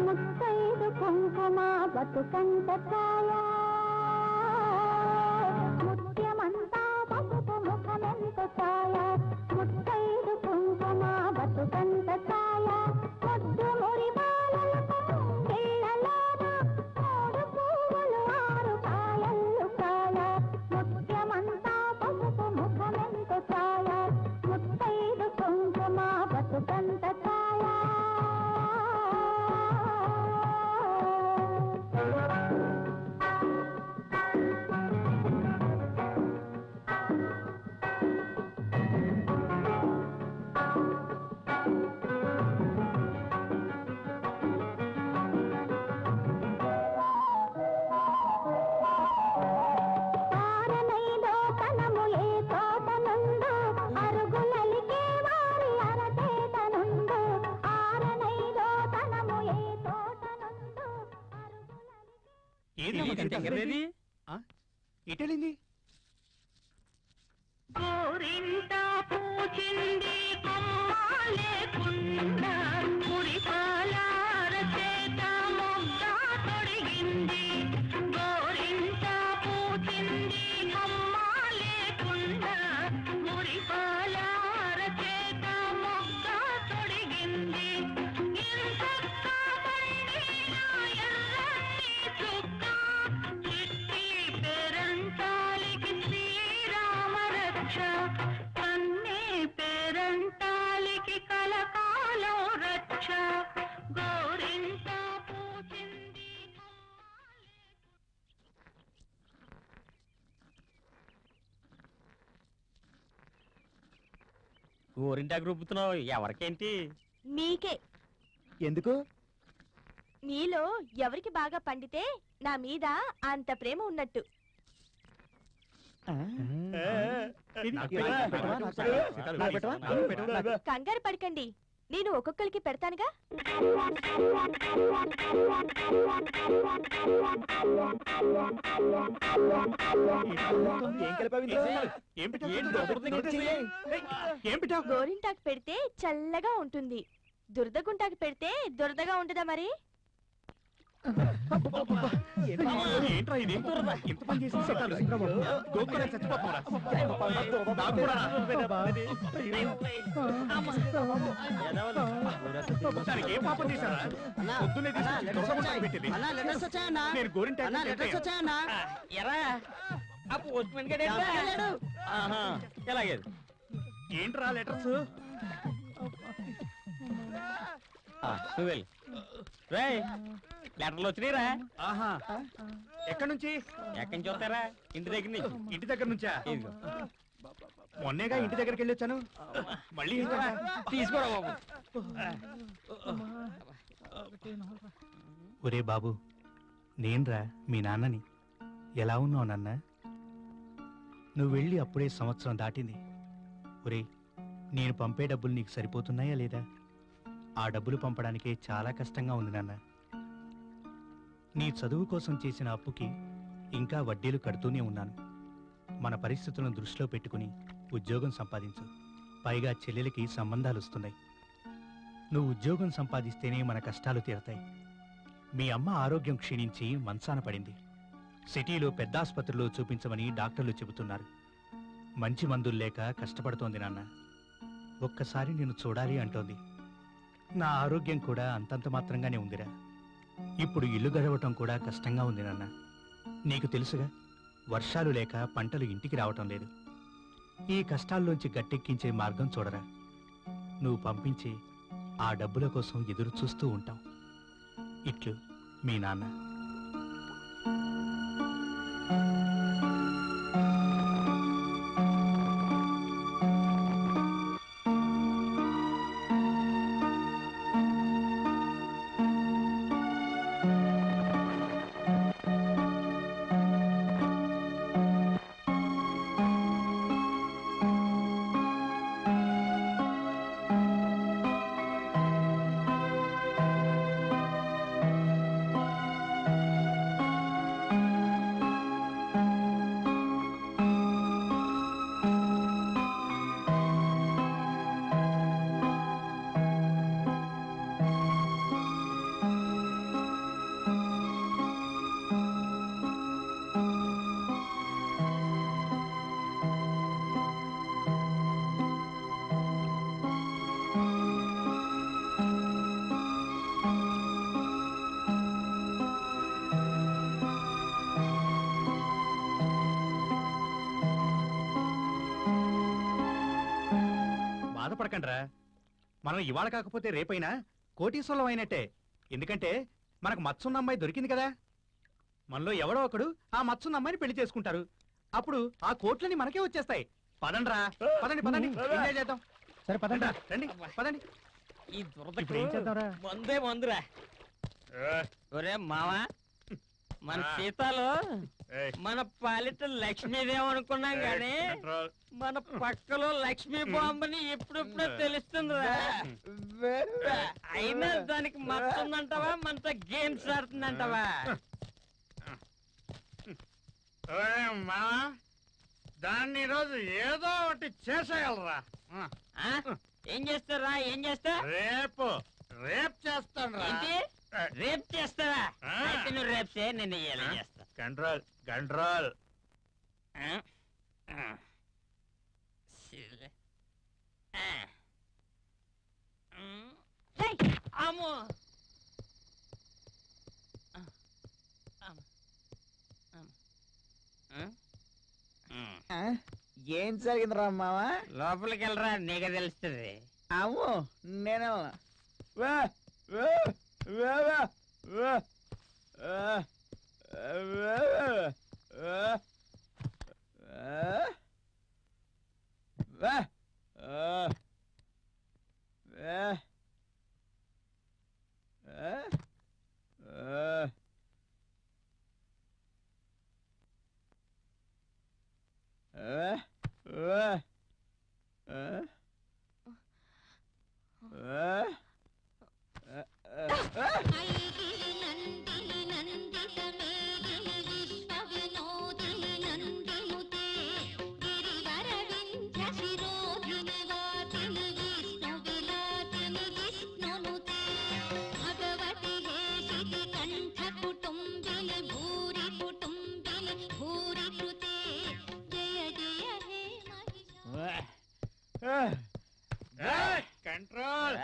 ముత్తైదు కుంకుమ బతుకంత ఛాయ. ముత్యమంతా పసుపు ముఖమెంత ఛాయ, ముత్తైదు కుంకుమ బతుకంత ఛాయ. ముద్దు మురి బాలలతో పిల్లలార, 3 పువ్వులు 6 కాయలు కాయ. ముత్యమంతా పసుపు ముఖమెంత ఛాయ, ముత్తైదు కుంకుమ బతుకంత ఛాయ. ఆరనైదో తనము ఏ తోటనుండు, అరుగులలికే వారి అరచేతనుండు. ఆరనైదో తనము ఏ తోటనుండు, ఏంది? ఎటెళ్ళింది? గోరింట పూచింది కొమ్మ లేకుండా, మురిపాల అరచేత మొగ్గ తొడిగింది. గోరింట పూచింది కొమ్మ లేకుండా, మురిపాల అరచేత మొగ్గ తొడిగింది. ఇంతక్క పండిన ఎర్రని చుక్క, చిట్టి పేరంటాలికి శ్రీరామ రక్ష. గోరింటాకు రుబ్బుతున్నావు ఎవరికేంటి? మీకే. ఎందుకు? మీలో ఎవరికి బాగా పండితే నా మీద అంత ప్రేమ ఉన్నట్టు. కంగారు పడకండి, నేను ఒక్కొక్కరికి పెడతానుగా. గోరింటాకు పెడితే చల్లగా ఉంటుంది, దురదగుంటాకు పెడితే దురదగా ఉంటుందా మరి? ఏంట్రా ఇది? ఇంత పని చేసి గోకులని చచ్చిపోతారా? దానికి ఏం పాపం చేశారా? పొద్దున్నే తీసుకొచ్చి దొరకకుండా పెట్టింది. నేను గోరింటాకు ఎరా ఆ పోస్ట్మెన్ గడు ఎలాగే ఏంట్రా లెటర్స్? నువ్వు వెళ్ళి రేయ్ లెటర్లు వచ్చినాయిరా. ఆహా, ఎక్కడి నుంచి? ఎక్కడి నుంచి వస్తారా? ఇంటి దగ్గర నుంచి. ఇంటి దగ్గర నుంచా? ఇదిగో మొన్నేగా ఇంటి దగ్గరికి వెళ్ళి వచ్చాను, మళ్ళీ తీసుకోరా బాబు. ఒరే బాబు, నేన్రా మీ నాన్నని. ఎలా ఉన్నావు నాన్న? నువ్వు వెళ్ళి అప్పుడే సంవత్సరం దాటింది. ఒరే, నేను పంపే డబ్బులు నీకు సరిపోతున్నాయా లేదా? ఆ డబ్బులు పంపడానికే చాలా కష్టంగా ఉంది నాన్న. నీ చదువు కోసం చేసిన అప్పుకి ఇంకా వడ్డీలు కడుతూనే ఉన్నాను. మన పరిస్థితులను దృష్టిలో పెట్టుకుని ఉద్యోగం సంపాదించు. పైగా చెల్లెలకి సంబంధాలు వస్తున్నాయి. నువ్వు ఉద్యోగం సంపాదిస్తేనే మన కష్టాలు తీరతాయి. మీ అమ్మ ఆరోగ్యం క్షీణించి మంచాన పడింది. సిటీలో పెద్ద ఆసుపత్రిలో చూపించమని డాక్టర్లు చెబుతున్నారు. మంచి మందులు లేక కష్టపడుతోంది నాన్న. ఒక్కసారి నిన్ను చూడాలి అంటోంది. నా ఆరోగ్యం కూడా అంతంత మాత్రంగానే ఉందిరా. ఇప్పుడు ఇల్లు గడవటం కూడా కష్టంగా ఉంది నాన్న. నీకు తెలుసుగా, వర్షాలు లేక పంటలు ఇంటికి రావటం లేదు. ఈ కష్టాల్లోంచి గట్టెక్కించే మార్గం చూడరా. నువ్వు పంపించి ఆ డబ్బుల కోసం ఎదురు చూస్తూ ఉంటాం. ఇట్లు మీ నాన్న. బాధపడకండ్రా, మనం ఇవాళ కాకపోతే రేపైనా కోటీశ్వరం అయినట్టే. ఎందుకంటే మనకు మత్సున్న అమ్మాయి దొరికింది కదా. మనలో ఎవడో ఒకడు ఆ మత్సున్న అమ్మాయిని పెళ్లి చేసుకుంటారు. అప్పుడు ఆ కోట్లని మనకే వచ్చేస్తాయి. పదండ్రా, పదండి పదండి, ఎంజాయ్ చేద్దాం. సరే పదండి. రండి పదండి. ఈ ఇప్పుడు ఏం చేద్దాంరా? మందే మందురా. ఒరే మావా, మన సీతాలో మన పాలిట లక్ష్మీదేవి అనుకున్నాం గాని మన పక్కలో లక్ష్మీ బాంబుని ఎప్పుడెప్పుడో తెలుస్తుందిరా. అయినా దానికి మత్తుందంటావా, మనతో గేమ్స్ ఆడుతుందంటావా? మావా, దాన్ని ఈరోజు ఏదో ఒకటి చేసేయాలరా. ఏం చేస్తారా? ఏం చేస్తా? రేపు చేస్తాను రా. రేపు చేస్తావా? అయితే నువ్వు రేపు చేయ, నేను ఇలా చేస్తా. Control control. అమ్మో, ఏం జరిగిందిరా మావా? లోపలికి వెళ్ళరా, నీకు తెలుస్తుంది. అమ్మో, నేను కంట్రోల్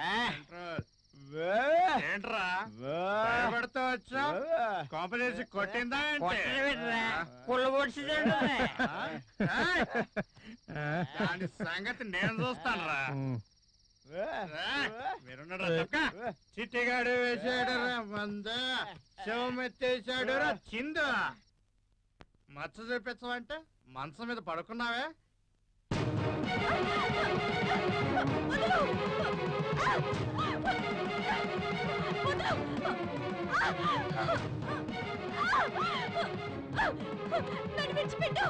ఏంట్రా భయపడుతూ వచ్చా కాంపిటీషన్ కొట్టిందా దాని సంగతి నేను చూస్తాను రా మీరున్నారా చిట్టిగాడు వేసాడు రా మంద శివమెత్తేసాడు రా చిందు మచ్చ చూపించవంటే మంచం మీద పడుకున్నావే నన్ను విడిచిపెట్టు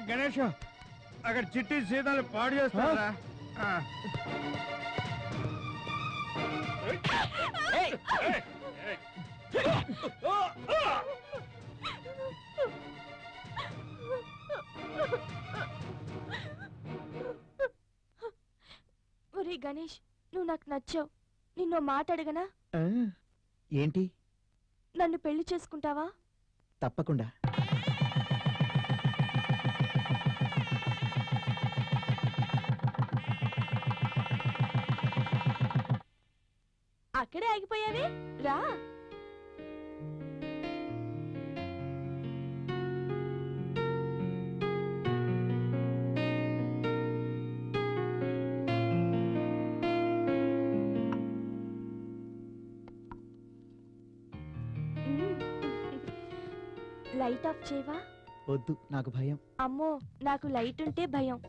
గణేష్ అక్కడ చిట్టి సీతాలు పాడు చేస్తారా ఒరే గణేష్, నువ్వు నాకు నచ్చావు. నిన్నో మాట అడగనా? ఏంటి? నన్ను పెళ్లి చేసుకుంటావా? తప్పకుండా. అక్కడే ఆగిపోయావే, రా. లైట్ ఆఫ్ చేయవా? వద్దు, నాకు భయం. అమ్మో, నాకు లైట్ ఉంటే భయం.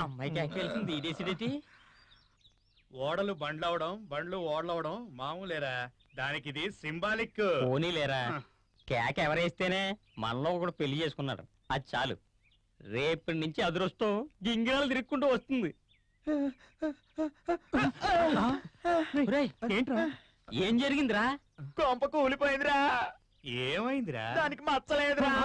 అమ్మాయికి ఎక్కడికి ఇదేసిడేటి? ఓడలు బండ్లవడం, బండ్లు ఓడలవడం మామూలేరా, దానికి ఇది సింబాలిక్. పోనీలేరా, కేక ఎవరేస్తేనే మనలో ఒకడు పెళ్లి చేసుకున్నాడు, అది చాలు. రేపటి నుంచి అదృష్టం గింగిరాలు తిరుక్కుంటూ వస్తుంది. ఏంట్రా? ఏం జరిగిందిరా? కొంప కూలిపోయిందిరా. ఏమైందిరా? దానికి మచ్చలేదురా.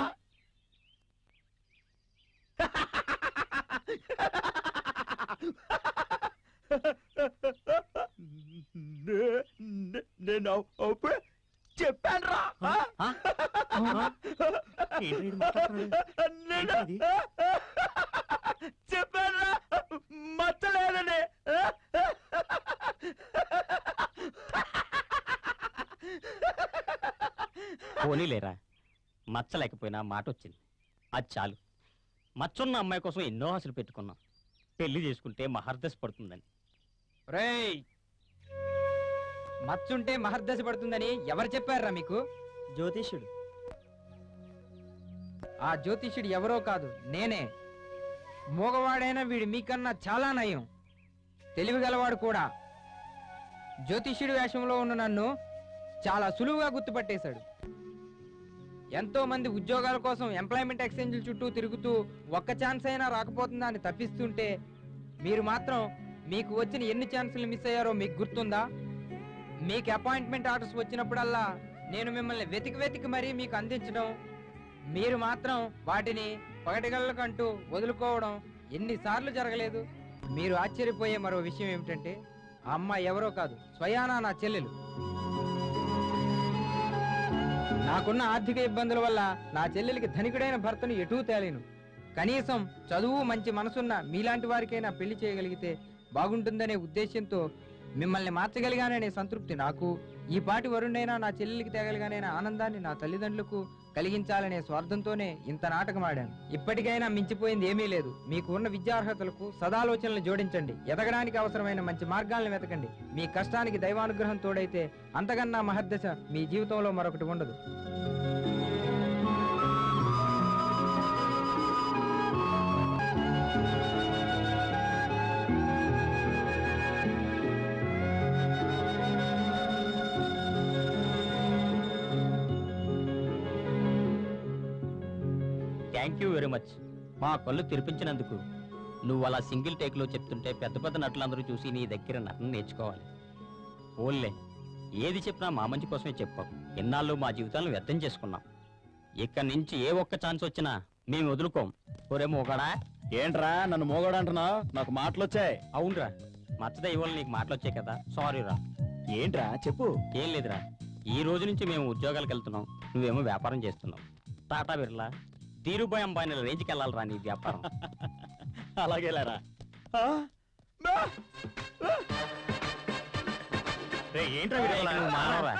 నేను చెప్పాను రా. చెప్పాను రా, మచ్చలేదని. పోనీలేరా, మచ్చ లేకపోయినా మాట వచ్చింది, అది చాలు. మచ్చున్న అమ్మాయి కోసం ఎన్నో ఆశలు పెట్టుకున్నాం, పెళ్లి చేసుకుంటే మహర్దశ పడుతుందని. రేయ్, మచ్చుంటే మహర్దశ పడుతుందని ఎవరు చెప్పారా మీకు? జ్యోతిష్యుడు. ఆ జ్యోతిష్యుడు ఎవరో కాదు, నేనే. మోగవాడైనా వీడు మీకన్నా చాలా నయం, తెలివిగలవాడు కూడా. జ్యోతిష్యుడి వేషంలో ఉన్న నన్ను చాలా సులువుగా గుర్తుపట్టేశాడు. ఎంతో మంది ఉద్యోగాల కోసం ఎంప్లాయ్మెంట్ ఎక్స్చేంజ్ల చుట్టూ తిరుగుతూ ఒక్క ఛాన్స్ అయినా రాకపోతుందా అని తప్పిస్తుంటే మీరు మాత్రం మీకు వచ్చిన ఎన్ని ఛాన్సులు మిస్ అయ్యారో మీకు గుర్తుందా? మీకు అపాయింట్మెంట్ ఆర్డర్స్ వచ్చినప్పుడల్లా నేను మిమ్మల్ని వెతికి మరీ మీకు అందించడం, మీరు మాత్రం వాటిని పగటిగళ్ళకంటూ వదులుకోవడం ఎన్నిసార్లు జరగలేదు? మీరు ఆశ్చర్యపోయే మరో విషయం ఏమిటంటే ఆ అమ్మాయి ఎవరో కాదు, స్వయానా నా చెల్లెలు. నాకున్న ఆర్థిక ఇబ్బందుల వల్ల నా చెల్లెలికి ధనికుడైన భర్తను ఎటూ తేలేను. కనీసం చదువు మంచి మనసున్న మీలాంటి వారికైనా పెళ్లి చేయగలిగితే బాగుంటుందనే ఉద్దేశంతో మిమ్మల్ని మార్చగలిగాననే సంతృప్తి నాకు, ఈ పాటి వరుణైనా నా చెల్లెలికి తేగలిగానైనా ఆనందాన్ని నా తల్లిదండ్రులకు కలిగించాలనే స్వార్థంతోనే ఇంత నాటకం ఆడాను. ఇప్పటికైనా మించిపోయింది ఏమీ లేదు. మీకు ఉన్న విద్యార్హతలకు సదాలోచనలు జోడించండి, ఎదగడానికి అవసరమైన మంచి మార్గాలను వెతకండి. మీ కష్టానికి దైవానుగ్రహం తోడైతే అంతకన్నా మహర్దశ మీ జీవితంలో మరొకటి ఉండదు. Thank you very much. మా కళ్ళు తెరిపించినందుకు. నువ్వు అలా సింగిల్ టేక్లో చెప్తుంటే పెద్ద పెద్ద నటులందరూ చూసి నీ దగ్గర నటన నేర్చుకోవాలి. ఓన్లే ఏది చెప్పినా మా మంచి కోసమే చెప్పావు. ఎన్నాళ్ళు మా జీవితాలను వ్యర్థం చేసుకున్నాం. ఇక్కడి నుంచి ఏ ఒక్క ఛాన్స్ వచ్చినా మేము వదులుకోం. ఒరే మోగడా. ఏంట్రా నన్ను మోగడు అంటున్నావు? నాకు మాటలు వచ్చాయి. అవునరా, మచ్చద ఇవాళ నీకు మాటలు వచ్చాయి కదా, సారీ రా. ఏంట్రా చెప్పు. ఏం లేదురా, ఈ రోజు నుంచి మేము ఉద్యోగాలకు వెళ్తున్నాం, నువ్వేమో వ్యాపారం చేస్తున్నావు. టాటా బిర్లా, ధీరుభాయ్ అంబానీ రేంజ్కి వెళ్ళాలరా నీ వ్యాపారం. అలాగేలారా. ఏంట్రా మానవరా